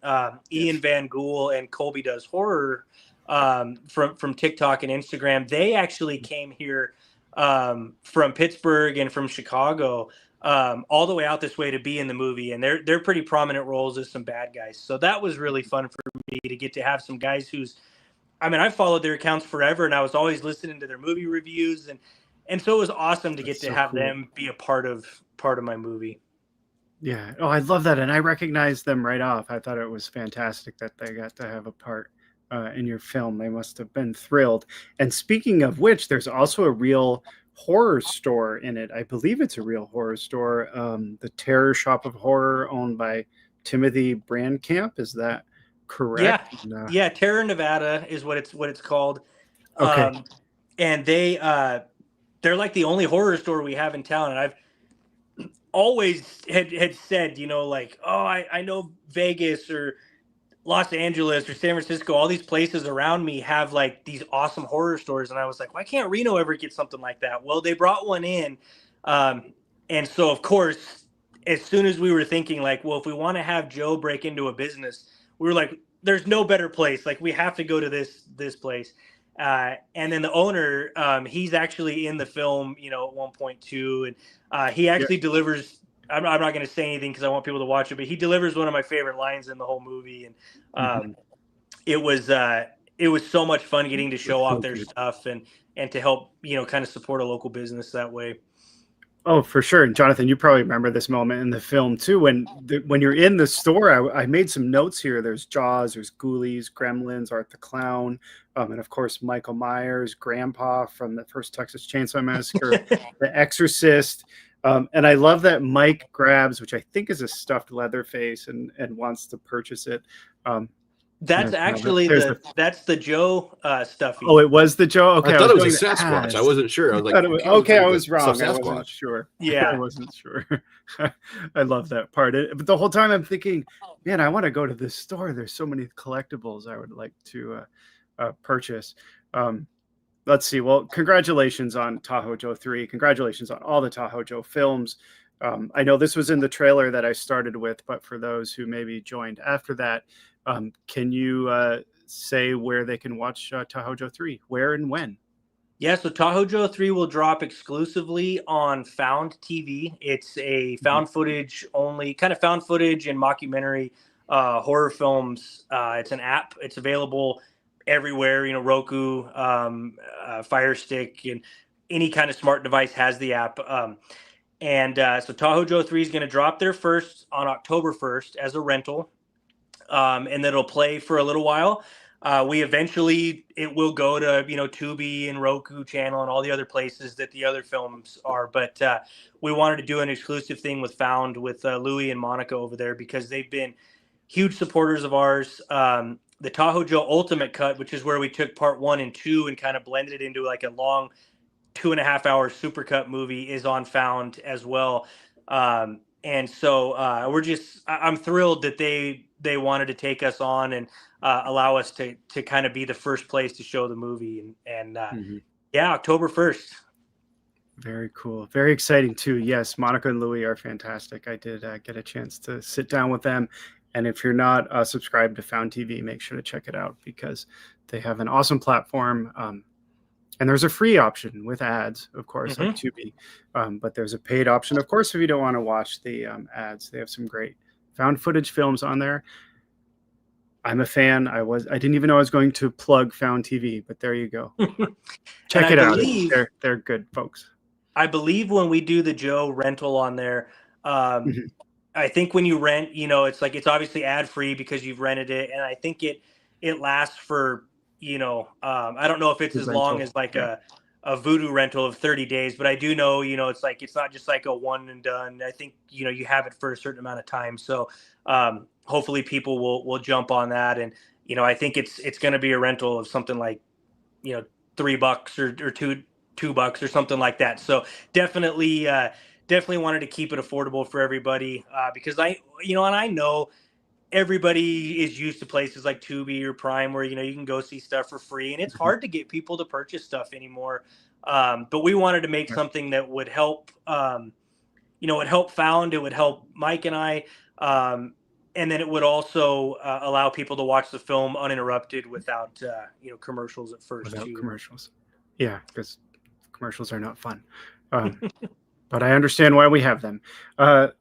Ian Van Gool and Colby Does Horror, from TikTok and Instagram. They actually came here from Pittsburgh and from Chicago, all the way out this way to be in the movie, and they're pretty prominent roles as some bad guys. So that was really fun for me to get to have some guys I followed their accounts forever, and I was always listening to their movie reviews, and so it was awesome to get to have them be a part of my movie. Yeah. Oh, I love that, and I recognized them right off. I thought it was fantastic that they got to have a part in your film. They must have been thrilled. And speaking of which, there's also a real horror store in it. I believe it's a real horror store. The Terror Shop of Horror, owned by Timothy Brandcamp. Is that correct? Yeah. Yeah. Terror Nevada is what it's called. Okay. And they're the only horror store we have in town. And I've always had said, I know Vegas or Los Angeles or San Francisco, all these places around me have these awesome horror stores. And I was like, why can't Reno ever get something like that? Well, they brought one in. And so of course, as soon as we were thinking if we want to have Joe break into a business, we were like, there's no better place. We have to go to this place. And then the owner, he's actually in the film, at one point too. And he actually delivers, I'm not going to say anything because I want people to watch it, but he delivers one of my favorite lines in the whole movie. And it was so much fun getting to show off their stuff and to help, kind of support a local business that way. Oh, for sure. And Jonathan, you probably remember this moment in the film too. When you're in the store, I made some notes here. There's Jaws, there's Ghoulies, Gremlins, Art the Clown, and of course Michael Myers, Grandpa from the first Texas Chainsaw Massacre, The Exorcist. And I love that Mike grabs, which I think is a stuffed Leatherface, and wants to purchase it. That's actually that's the Joe stuffy. Oh, it was the Joe. Okay, I thought it was a Sasquatch. I wasn't sure. I was like, okay, I was wrong. I Sasquatch. wasn't sure. Yeah, I wasn't sure. I love that part. But the whole time I'm thinking, man, I want to go to this store. There's so many collectibles I would like to purchase. Let's see. Well, congratulations on Tahoe Joe 3. Congratulations on all the Tahoe Joe films. I know this was in the trailer that I started with, but for those who maybe joined after that, can you say where they can watch Tahoe Joe 3? Where and when? Yeah, so Tahoe Joe 3 will drop exclusively on Found TV. It's a found footage only, kind of found footage and mockumentary horror films. It's an app. It's available everywhere, Roku, Fire Stick, and any kind of smart device has the app. So Tahoe Joe 3 is going to drop there first on October 1st as a rental. And then it'll play for a little while. It will go to, Tubi and Roku channel and all the other places that the other films are. But we wanted to do an exclusive thing with Found with Louie and Monica over there because they've been huge supporters of ours. The Tahoe Joe Ultimate Cut, which is where we took part 1 and 2 and kind of blended it into like a long 2.5-hour supercut movie, is on Found as well. And so I'm thrilled that they wanted to take us on and allow us to kind of be the first place to show the movie. And October 1st. Very cool. Very exciting too. Yes, Monica and Louie are fantastic. I did get a chance to sit down with them. And if you're not subscribed to Found TV, make sure to check it out because they have an awesome platform. And there's a free option with ads, of course, like Tubi. But there's a paid option, of course, if you don't want to watch the ads. They have some great found footage films on there. I'm a fan. I didn't even know I was going to plug Found TV, but there you go. Check it out. They're good folks. I believe when we do the Joe rental on there, I think when you rent, it's obviously ad free because you've rented it, and I think it lasts for. I don't know if it's as long as like a Voodoo rental of 30 days, but I do know, it's not just like a one and done. I think, you have it for a certain amount of time. So hopefully people will jump on that. And, I think it's going to be a rental of something like, $3 or $2 or something like that. So definitely wanted to keep it affordable for everybody because I know everybody is used to places like Tubi or Prime where, you can go see stuff for free, and it's hard to get people to purchase stuff anymore. But we wanted to make something that would help, it help Found, it would help Mike and I. And then it would also allow people to watch the film uninterrupted without, commercials at first. Without commercials. Yeah, because commercials are not fun. But I understand why we have them.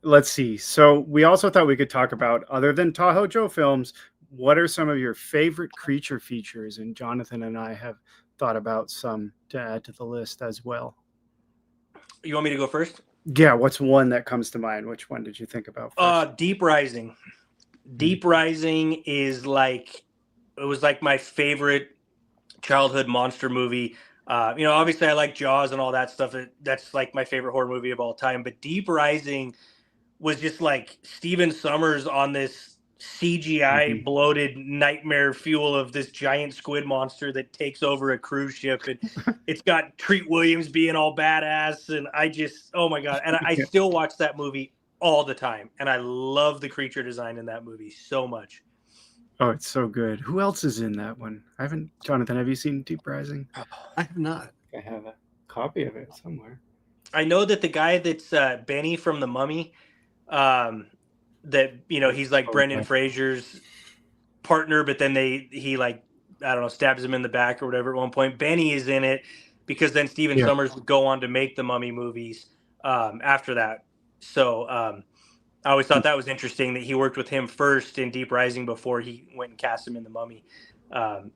Let's see. So we also thought we could talk about, other than Tahoe Joe films, what are some of your favorite creature features? And Jonathan and I have thought about some to add to the list as well. You want me to go first? Yeah. What's one that comes to mind? Which one did you think about first? Deep Rising. Deep Rising it was like my favorite childhood monster movie. Obviously I like Jaws and all that stuff. That's like my favorite horror movie of all time. But Deep Rising was just like Steven Sommers on this CGI bloated nightmare fuel of this giant squid monster that takes over a cruise ship. And it's got Treat Williams being all badass. And oh my God. And I still watch that movie all the time. And I love the creature design in that movie so much. Oh, it's so good. Who else is in that one? Jonathan, have you seen Deep Rising? I have not. I have a copy of it somewhere. I know that the guy that's Benny from The Mummy, he's like Brendan Fraser's partner, but then he stabs him in the back or whatever at one point. Benny is in it because then Steven Sommers would go on to make the Mummy movies after that. So I always thought that was interesting that he worked with him first in Deep Rising before he went and cast him in The Mummy. Cool.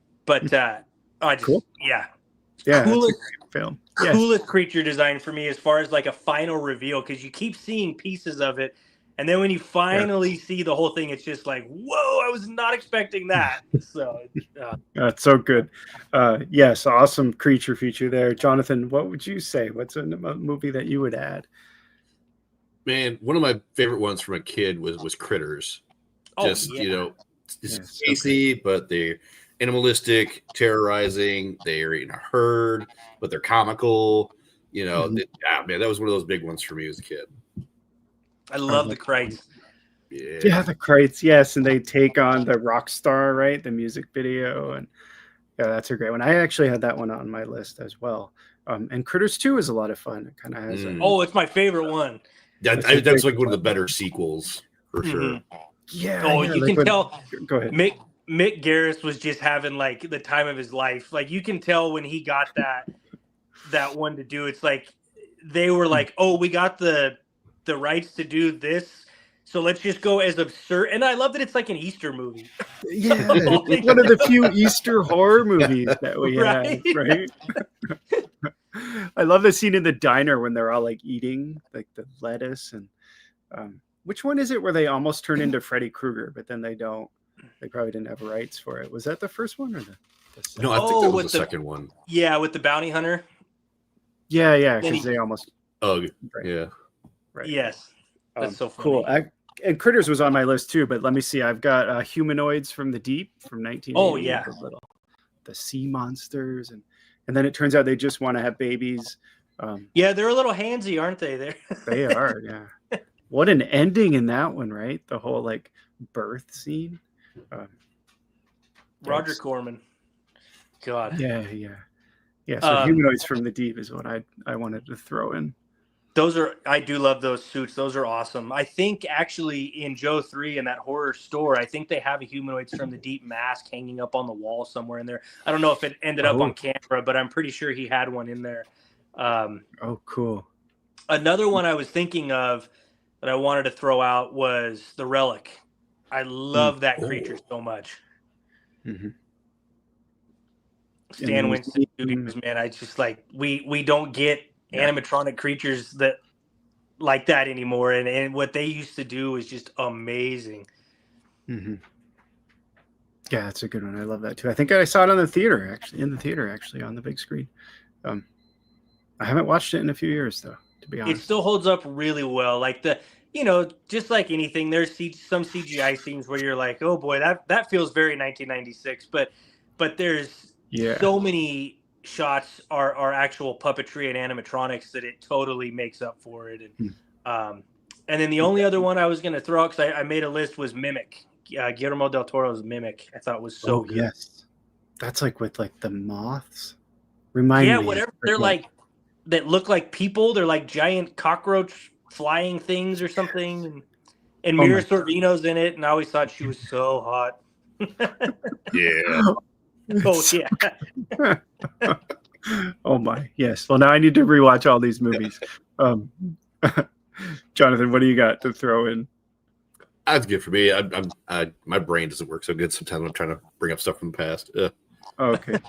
Yeah, coolest, that's a great film. Yes. coolest creature design for me as far as like a final reveal, because you keep seeing pieces of it, and then when you finally see the whole thing, it's just like, whoa, I was not expecting that. So That's so good. Yes, awesome creature feature there. Jonathan, what would you say? What's a movie that you would add? Man, one of my favorite ones from a kid was Critters. Just it's spacey, but they're animalistic, terrorizing. They're in a herd, but they're comical. Man, that was one of those big ones for me as a kid. I love the Krites. Yeah, the Krites, yes, and they take on the rock star, right? The music video, and yeah, that's a great one. I actually had that one on my list as well. And Critters 2 is a lot of fun. It kind of has. It's my favorite one. That's like one of the better sequels for sure. Yeah. Oh, you like can tell. Go ahead. Mick Garris was just having like the time of his life. Like you can tell when he got that one to do. It's like they were like, oh, we got the rights to do this, so let's just go as absurd. And I love that it's like an Easter movie. Yeah, it's one of the few Easter horror movies that we have, right? I love the scene in the diner when they're all like eating like the lettuce and which one is it where they almost turn into Freddy Krueger, but then they don't? They probably didn't have rights for it. Was that the first one or the second? No, I think that was the second one. Yeah, with the bounty hunter. Yeah, because they almost. Oh, right. Yeah. Right. Yes, that's so funny. Cool. And Critters was on my list too, but let me see. I've got Humanoids from the Deep from 1980. Oh yeah, the sea monsters, and then it turns out they just want to have babies. Yeah, they're a little handsy, aren't they? They are. Yeah. What an ending in that one, right? The whole like birth scene. Roger Corman. God. Yeah. So Humanoids from the Deep is what I wanted to throw in. I do love those suits. Those are awesome. I think actually in Joe 3 in that horror store, I think they have a Humanoids from the Deep mask hanging up on the wall somewhere in there. I don't know if it ended up on camera, but I'm pretty sure he had one in there. Cool. Another one I was thinking of that I wanted to throw out was the Relic. I love that creature so much. Mm-hmm. Stan Winston Studios, man. I just like we don't get animatronic creatures that like that anymore, and what they used to do is just amazing. Mm-hmm. Yeah, that's a good one. I love that too. I think I saw it in the theater actually on the big screen. I haven't watched it in a few years though, to be honest. It still holds up really well. Like just like anything, there's some CGI scenes where you're like, oh boy, that feels very 1996, but there's so many shots are actual puppetry and animatronics that it totally makes up for it. And then the only other one I was going to throw out, because I made a list, was Mimic. Guillermo del Toro's Mimic. I thought was so good. Yes, that's like with like the moths. Remind me. Whatever. They're like that look like people. They're like giant cockroach flying things or something. And Mira Sorvino's in it, and I always thought she was so hot. Yeah. Oh yeah. Oh my, yes. Well, now I need to rewatch all these movies. Jonathan, what do you got to throw in? That's good for me. My brain doesn't work so good sometimes. I'm trying to bring up stuff from the past. Okay.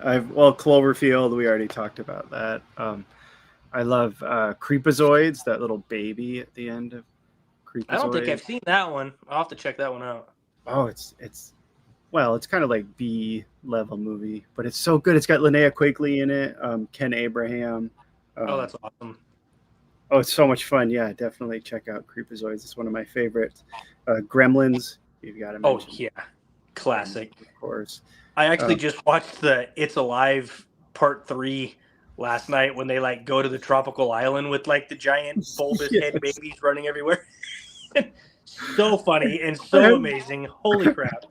Cloverfield. We already talked about that. I love Creepazoids. That little baby at the end of Creepazoids. I don't think I've seen that one. I'll have to check that one out. Oh, it's kind of like B level movie, but it's so good. It's got Linnea Quigley in it, Ken Abraham. That's awesome. Oh, it's so much fun. Yeah, definitely check out Creepazoids. It's one of my favorites. Gremlins, you've got to mention. Oh, yeah. Classic. Of course. I actually just watched the It's Alive Part 3 last night when they like go to the tropical island with like the giant bulbous head babies running everywhere. So funny and so amazing. Holy crap.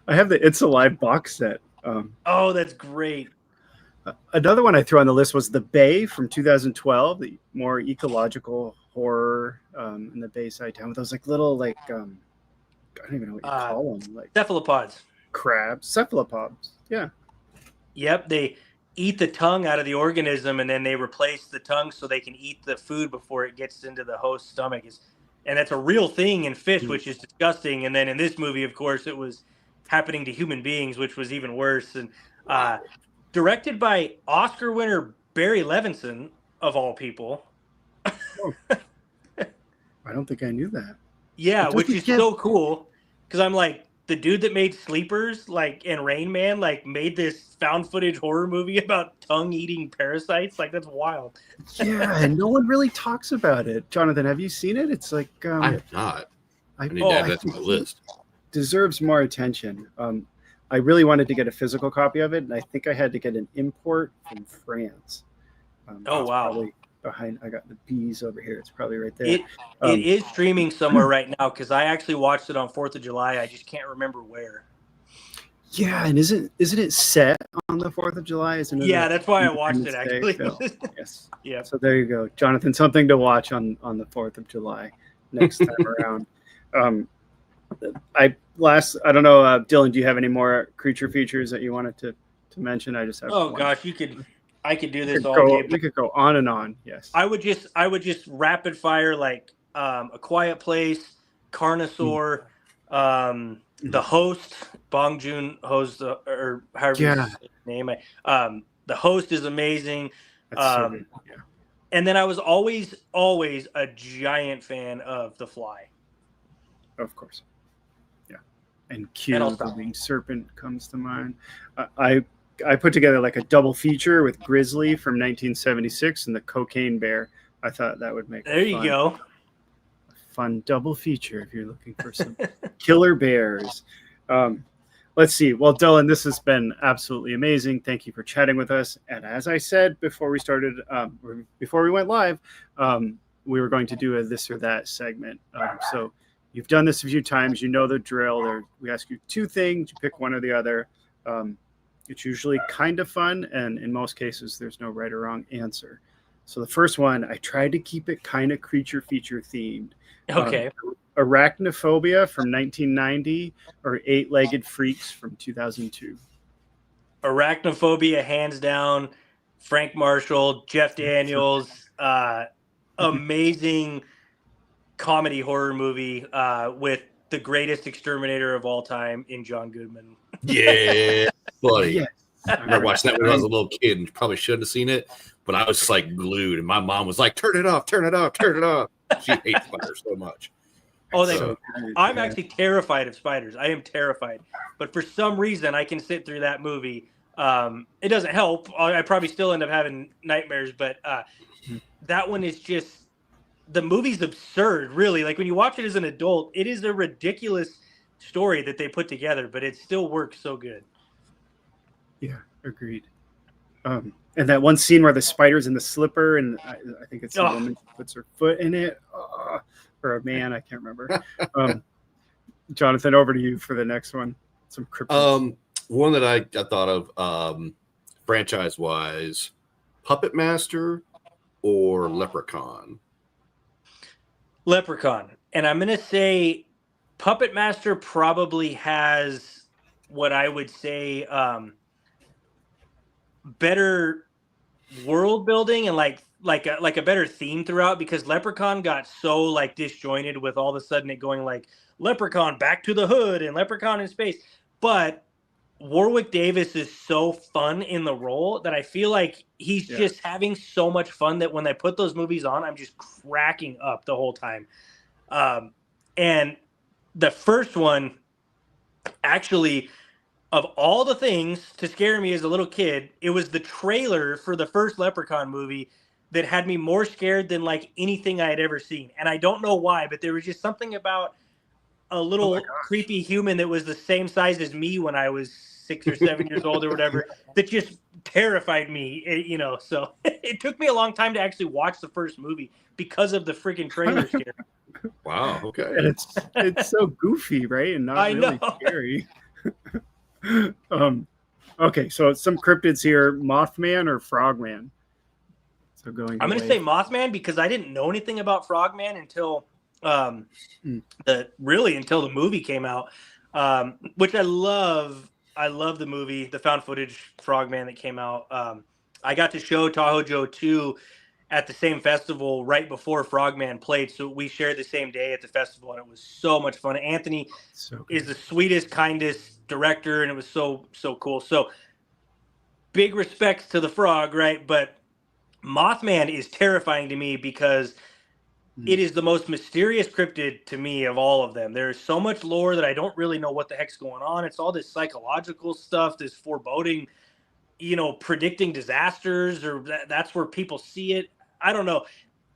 I have the It's Alive box set. Oh, that's great. Another one I threw on the list was The Bay from 2012, the more ecological horror in the Bayside town with those like little I don't even know what you call them, like cephalopods, cephalopods. Yeah. Yep, they eat the tongue out of the organism and then they replace the tongue so they can eat the food before it gets into the host's stomach. And that's a real thing in fish, which is disgusting. And then in this movie, of course, it was happening to human beings, which was even worse. And directed by Oscar winner Barry Levinson, of all people. Oh. I don't think I knew that. Yeah, which is so cool because I'm like, the dude that made Sleepers, like, and Rain Man, like, made this found footage horror movie about tongue-eating parasites. Like, that's wild. Yeah, and no one really talks about it. Johnathan, have you seen it? It's like I have not. I need to add that to my list. Deserves more attention. I really wanted to get a physical copy of it, and I think I had to get an import from France. Oh, wow. Behind, I got the bees over here. It's probably right there. It is streaming somewhere right now because I actually watched it on 4th of July. I just can't remember where. Yeah, and isn't it set on the 4th of July? Isn't it? Yeah, that's why I watched it actually. Yes. Yeah. So there you go, Johnathan. Something to watch on the 4th of July next time around. I don't know, Dillon. Do you have any more creature features that you wanted to mention? I just have. Oh one. Gosh, I could do this all day. We could go on and on. Yes. I would just rapid fire like A Quiet Place, Carnosaur, The Host, Bong Joon-ho's or however his name. The Host is amazing. So good. Yeah. And then I was always a giant fan of The Fly. Of course. Yeah. And Q, the winged serpent, comes to mind. I put together like a double feature with Grizzly from 1976 and the Cocaine Bear. I thought that would make you go. Fun double feature if you're looking for some killer bears. Let's see. Well, Dillon, this has been absolutely amazing. Thank you for chatting with us. And as I said before we started, before we went live, we were going to do a this or that segment. So you've done this a few times. You know the drill. We ask you two things. You pick one or the other. It's usually kind of fun, and in most cases, there's no right or wrong answer. So the first one, I tried to keep it kind of creature feature themed. Okay. Arachnophobia from 1990 or Eight-Legged Freaks from 2002. Arachnophobia, hands down. Frank Marshall, Jeff Daniels, amazing comedy horror movie with the greatest exterminator of all time in John Goodman. Yeah, buddy. Yes. I remember watching that when I was a little kid and probably shouldn't have seen it, but I was like glued, and my mom was like, turn it off, turn it off, turn it off. She hates spiders so much. Oh, I'm actually terrified of spiders. I am terrified. But for some reason, I can sit through that movie. It doesn't help. I probably still end up having nightmares, but that one is just, the movie's absurd, really. Like when you watch it as an adult, it is a ridiculous story that they put together, but it still works so good. Yeah, agreed. And that one scene where the spider's in the slipper, and I think it's the woman who puts her foot in it, or a man, I can't remember. Johnathan, over to you for the next one. Some cryptids. One that I thought of, franchise-wise, Puppet Master or Leprechaun. Leprechaun. And I'm going to say Puppet Master probably has what I would say better world building and like a better theme throughout, because Leprechaun got so like disjointed with all of a sudden it going like Leprechaun back to the hood and Leprechaun in space. But Warwick Davis is so fun in the role that I feel like he's just having so much fun that when they put those movies on, I'm just cracking up the whole time. And the first one, actually, of all the things to scare me as a little kid, it was the trailer for the first Leprechaun movie that had me more scared than like anything I had ever seen. And I don't know why, but there was just something about a little creepy human that was the same size as me when I was 6 or 7 years old or whatever, that just terrified me, so it took me a long time to actually watch the first movie because of the freaking trailer scare. Wow. Okay. And it's so goofy, right? And not really scary. Okay. So some cryptids here, Mothman or Frogman? So I'm going to say Mothman because I didn't know anything about Frogman until until the movie came out, which I love. I love the movie, the found footage Frogman that came out. I got to show Tahoe Joe 2 at the same festival right before Frogman played, so we shared the same day at the festival, and it was so much fun. Anthony is the sweetest, kindest director, and it was so cool. So big respects to the frog, right? But Mothman is terrifying to me because it is the most mysterious cryptid to me of all of them. There's so much lore that I don't really know what the heck's going on. It's all this psychological stuff, this foreboding, predicting disasters, or that's where people see it. I don't know.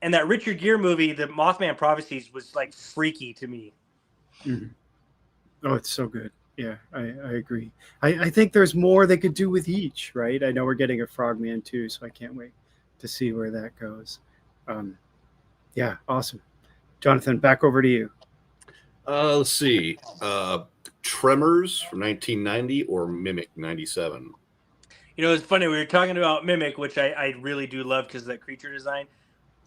And that Richard Gere movie, the Mothman Prophecies, was like freaky to me. Mm-hmm. Oh, it's so good. Yeah, I agree. I think there's more they could do with each, right? I know we're getting a Frogman too, so I can't wait to see where that goes. Yeah, awesome. Johnathan, back over to you. Let's see. Tremors from 1990 or Mimic 97? It's funny. We were talking about Mimic, which I really do love because of that creature design.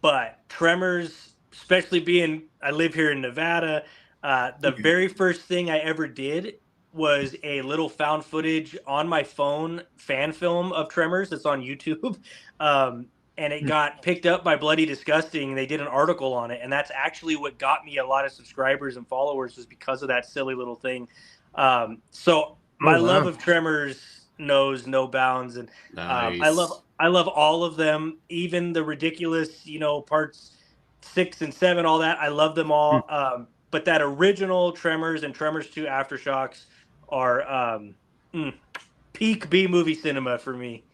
But Tremors, especially I live here in Nevada, the very first thing I ever did was a little found footage on my phone fan film of Tremors that's on YouTube. And it got picked up by Bloody Disgusting. They did an article on it. And that's actually what got me a lot of subscribers and followers, was because of that silly little thing. So my love of Tremors knows no bounds. And nice. I love all of them, even the ridiculous, parts 6 and 7, all that. I love them all. But that original Tremors and Tremors 2 Aftershocks are peak B movie cinema for me.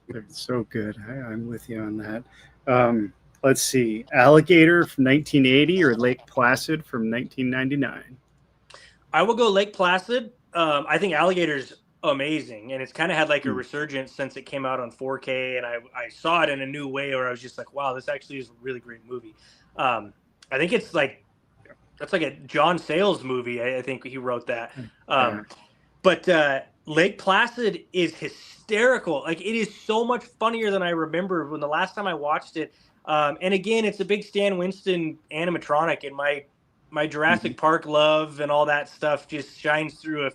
They're so good. I'm with you on that. Let's see. Alligator from 1980 or Lake Placid from 1999? I will go Lake Placid. I think Alligator's amazing, and it's kind of had like a resurgence since it came out on 4K, and I saw it in a new way where I was just like, wow, this actually is a really great movie. I think that's like a John Sayles movie. I think he wrote that. But Lake Placid is hysterical. Like, it is so much funnier than I remember when the last time I watched it. And again, it's a big Stan Winston animatronic, and my Jurassic Park love and all that stuff just shines through.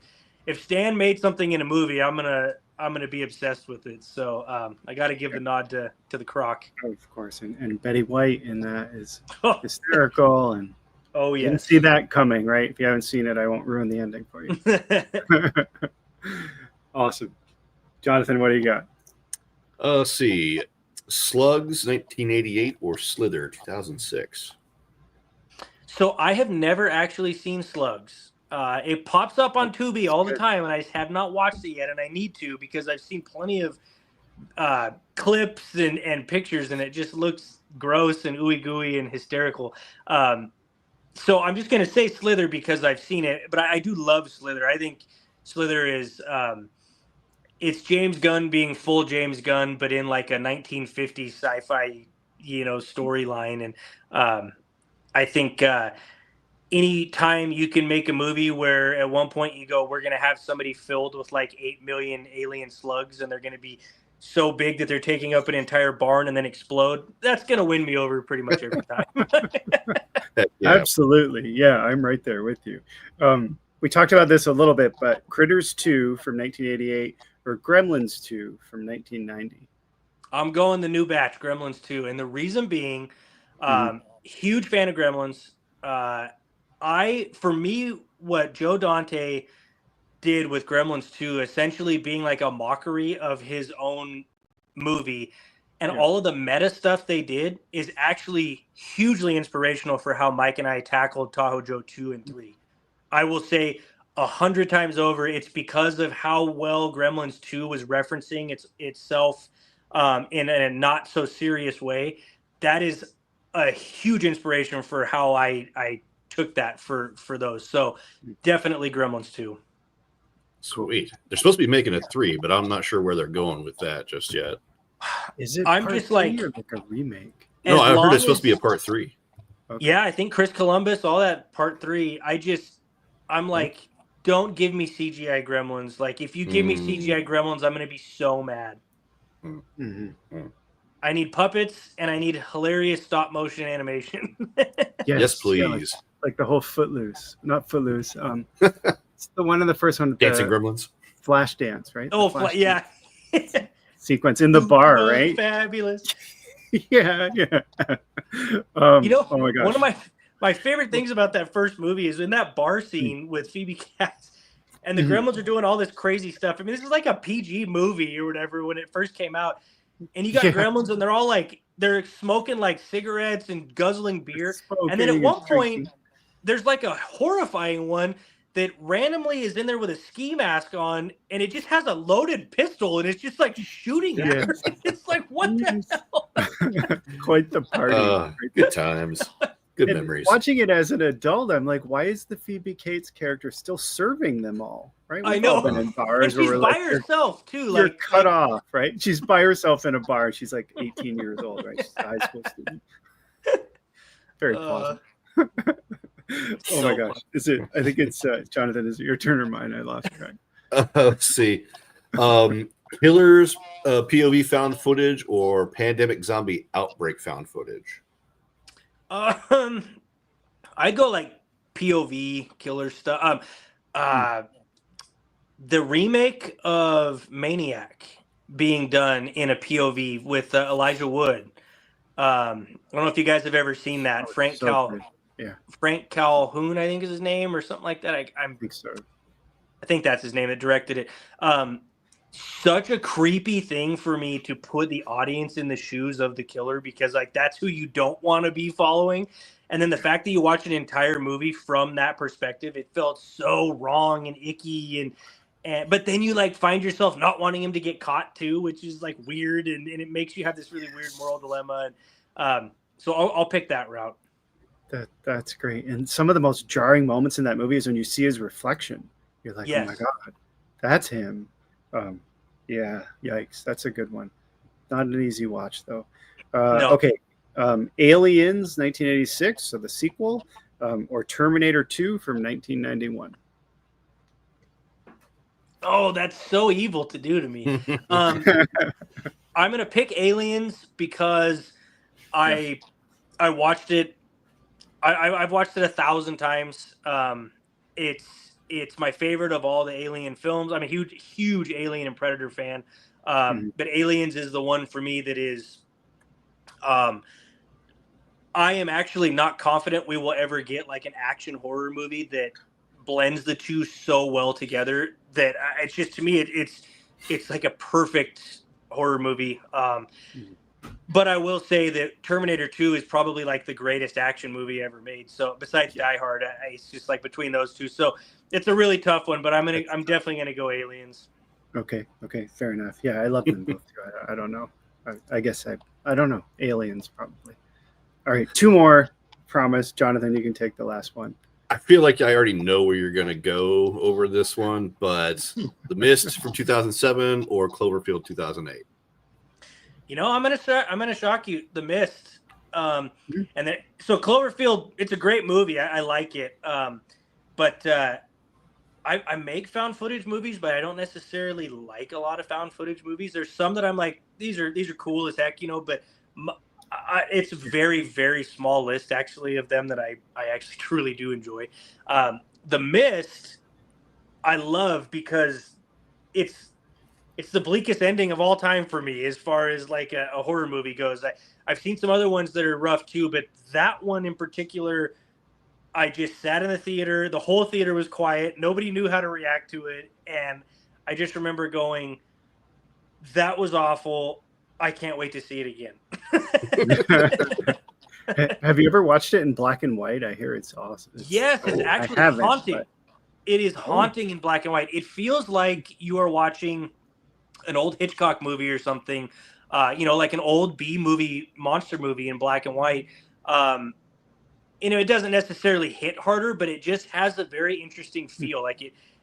If Stan made something in a movie, I'm gonna be obsessed with it. So I got to give the nod to the Croc. Oh, of course, and Betty White in that is hysterical. And oh yeah, you didn't see that coming, right? If you haven't seen it, I won't ruin the ending for you. Awesome. Johnathan, what do you got? Let's see. Slugs 1988 or Slither 2006? So I have never actually seen Slugs. It pops up on Tubi all the time, and I have not watched it yet, and I need to, because I've seen plenty of clips and pictures, and it just looks gross and ooey gooey and hysterical. So I'm just going to say Slither because I've seen it, but I do love Slither. I think Slither is it's James Gunn being full James Gunn, but in like a 1950s sci-fi, storyline. And I think any time you can make a movie where at one point you go, we're going to have somebody filled with like 8 million alien slugs, and they're going to be so big that they're taking up an entire barn and then explode, that's going to win me over pretty much every time. Yeah. Absolutely. Yeah, I'm right there with you. We talked about this a little bit, but Critters 2 from 1988 or Gremlins 2 from 1990? I'm going the new batch, Gremlins 2. And the reason being, huge fan of Gremlins. For me, what Joe Dante did with Gremlins 2, essentially being like a mockery of his own movie, and all of the meta stuff they did is actually hugely inspirational for how Mike and I tackled Tahoe Joe 2 and 3. I will say 100 times over, it's because of how well Gremlins 2 was referencing itself in a not so serious way. That is a huge inspiration for how I took that for those. So definitely Gremlins 2. Sweet. They're supposed to be making a 3, but I'm not sure where they're going with that just yet. Is it? I'm just like a remake. No, I heard it's supposed to be a part 3. Okay. Yeah, I think Chris Columbus, all that part 3. I'm like, don't give me CGI Gremlins. Like, if you give me CGI Gremlins, I'm going to be so mad. I need puppets, and I need hilarious stop motion animation. Yes, please. Yeah, like the whole Footloose, not Footloose. It's the one in the first one. Dancing Gremlins. Flash dance, right? Oh, yeah. Sequence in the bar, right? Fabulous. Yeah. Oh my gosh. One of my favorite things about that first movie is in that bar scene with Phoebe Cass. and the gremlins are doing all this crazy stuff. I mean, this is like a PG movie or whatever when it first came out. And you got gremlins, and they're all like, they're smoking like cigarettes and guzzling beer. And then at one point, there's like a horrifying one that randomly is in there with a ski mask on, and it just has a loaded pistol, and it's just like shooting at her. It's like, what the hell? Quite the party. Good times. Good memories. Watching it as an adult, I'm like, why is the Phoebe Cates character still serving them all? Right? I know. Been in bars and she's by herself too. You're like cut off, right? She's by herself in a bar. She's like 18 years old, right? She's a high school student. Very plausible. Oh my gosh! Is it? I think it's Johnathan. Is it your turn or mine? I lost track. Let's see. Killers POV found footage or pandemic zombie outbreak found footage. I go like POV killer stuff. The remake of Maniac being done in a POV with Elijah Wood. I don't know if you guys have ever seen that. Frank Calhoun, I think is his name, or something like that. I think so. I think that's his name that directed it. Such a creepy thing for me to put the audience in the shoes of the killer, because like that's who you don't want to be following. And then the fact that you watch an entire movie from that perspective, it felt so wrong and icky, and but then you like find yourself not wanting him to get caught too, which is like weird, and it makes you have this really weird moral dilemma. And so I'll pick that route. That's great. And some of the most jarring moments in that movie is when you see his reflection. You're like, oh my God, that's him. Yeah, yikes. That's a good one. Not an easy watch though. No. Okay. Aliens 1986, so the sequel, or Terminator 2 from 1991. Oh, that's so evil to do to me. I'm going to pick Aliens because I watched it. I've watched it 1,000 times. It's my favorite of all the Alien films. I'm a huge Alien and Predator fan. But Aliens is the one for me that is, I am actually not confident we will ever get like an action horror movie that blends the two so well together that it's just, to me, it's like a perfect horror movie. But I will say that Terminator 2 is probably like the greatest action movie ever made. So besides Die Hard, it's just like between those two. So it's a really tough one, but I'm definitely gonna go Aliens. Okay, fair enough. Yeah, I love them both too. I don't know. I guess I don't know. Aliens probably. All right, 2 more. Promise, Johnathan, you can take the last one. I feel like I already know where you're going to go over this one, but The Mist from 2007 or Cloverfield 2008. You know, I'm gonna shock you. The Mist, and then so Cloverfield. It's a great movie. I like it. But I make found footage movies, but I don't necessarily like a lot of found footage movies. There's some that I'm like, these are cool as heck, you know. But it's a very, very small list actually of them that I actually truly do enjoy. The Mist, I love because it's the bleakest ending of all time for me as far as like a horror movie goes. I've seen some other ones that are rough too, but that one in particular, I just sat in the theater. The whole theater was quiet. Nobody knew how to react to it. And I just remember going, that was awful. I can't wait to see it again. Have you ever watched it in black and white? I hear it's awesome. Yes, it's actually haunting. But... It is haunting in black and white. It feels like you are watching an old Hitchcock movie or something, like an old B movie, monster movie in black and white. It doesn't necessarily hit harder, but it just has a very interesting feel. Like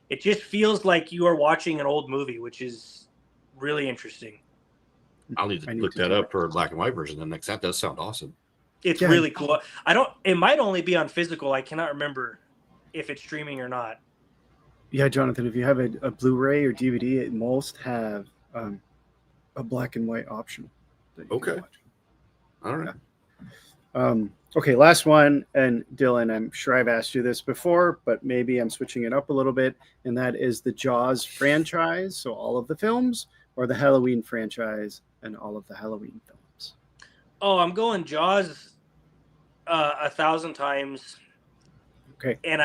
it just feels like you are watching an old movie, which is really interesting. I'll need to look that up for a black and white version then, next. That does sound awesome. It's really cool. It might only be on physical. I cannot remember if it's streaming or not. Yeah, Johnathan, if you have a Blu-ray or DVD, it most have a black and white option. Okay. All right. Yeah. Okay, last one. And Dillon, I'm sure I've asked you this before, but maybe I'm switching it up a little bit. And that is the Jaws franchise. So all of the films, or the Halloween franchise and all of the Halloween films. Oh, I'm going Jaws 1,000 times. Okay. And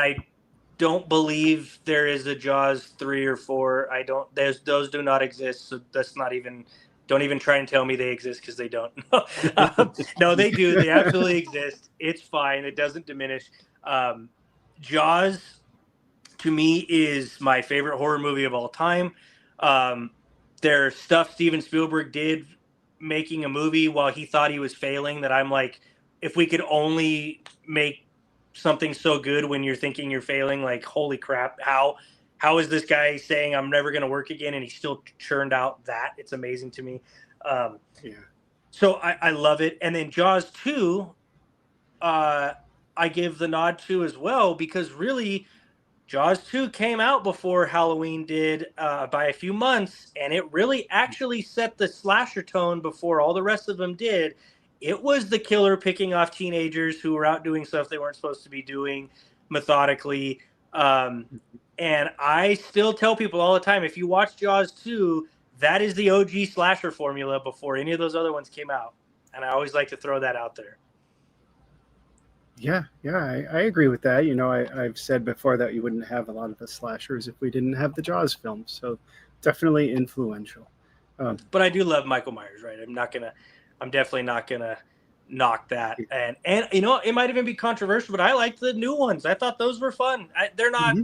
don't believe there is a Jaws 3 or 4. I don't. Those do not exist. So that's not even. Don't even try and tell me they exist because they don't. No, they do. They absolutely exist. It's fine. It doesn't diminish. Jaws, to me, is my favorite horror movie of all time. There's stuff Steven Spielberg did making a movie while he thought he was failing that I'm like, if we could only make something so good when you're thinking you're failing, like, holy crap, how is this guy saying I'm never going to work again and he still churned out that? It's amazing to me. So I love it. And then Jaws 2, I give the nod to as well, because really Jaws 2 came out before Halloween did by a few months, and it really actually set the slasher tone before all the rest of them did. It was the killer picking off teenagers who were out doing stuff they weren't supposed to be doing methodically. And I still tell people all the time, if you watch Jaws 2, that is the OG slasher formula before any of those other ones came out. And I always like to throw that out there. Yeah, I agree with that. I've said before that you wouldn't have a lot of the slashers if we didn't have the Jaws films. So definitely influential. But I do love Michael Myers, right? I'm definitely not gonna knock that. And it might even be controversial, but I liked the new ones. I thought those were fun. They're not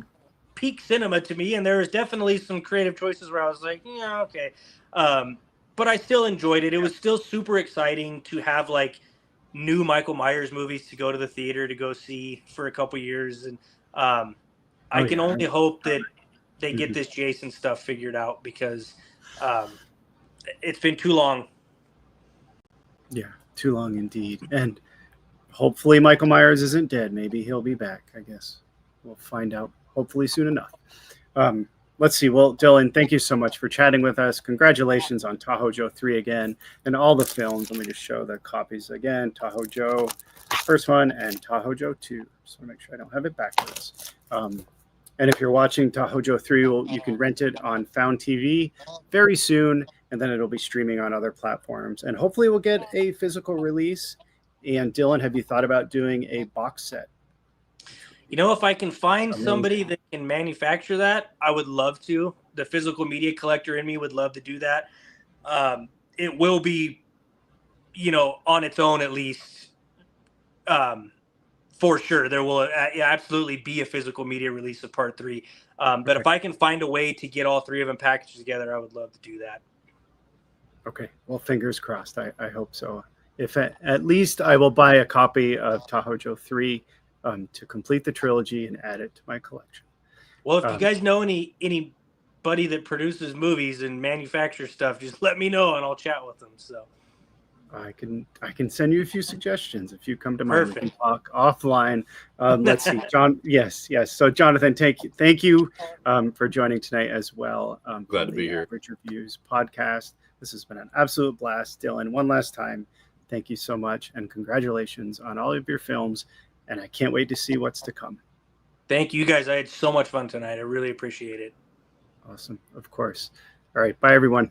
peak cinema to me, and there was definitely some creative choices where I was like, yeah, okay. But I still enjoyed it. It was still super exciting to have like new Michael Myers movies to go to the theater to go see for a couple years. And I can only hope that they get this Jason stuff figured out, because it's been too long. Yeah, too long indeed. And hopefully Michael Myers isn't dead. Maybe he'll be back, I guess. We'll find out hopefully soon enough. Let's see. Well, Dillon, thank you so much for chatting with us. Congratulations on Tahoe Joe 3 again and all the films. Let me just show the copies again. Tahoe Joe, first one, and Tahoe Joe 2. Just want to make sure I don't have it backwards. And if you're watching Tahoe Joe 3, you can rent it on Found TV very soon, and then it'll be streaming on other platforms. And hopefully we'll get a physical release. And Dillon, have you thought about doing a box set? If I can find somebody that can manufacture that, I would love to. The physical media collector in me would love to do that. It will be, on its own at least, for sure. There will absolutely be a physical media release of Part 3. But if I can find a way to get all three of them packaged together, I would love to do that. Okay. Well, fingers crossed. I hope so. If at least I will buy a copy of Tahoe Joe 3 to complete the trilogy and add it to my collection. Well, if you guys know anybody that produces movies and manufactures stuff, just let me know and I'll chat with them. So I can send you a few suggestions if you come to mind. We can talk offline. Let's see, John. Yes. So Johnathan, thank you for joining tonight as well. Glad to be here. Average Reviews podcast. This has been an absolute blast. Dillon, one last time, thank you so much, and congratulations on all of your films. And I can't wait to see what's to come. Thank you guys. I had so much fun tonight. I really appreciate it. Awesome. Of course. All right. Bye, everyone.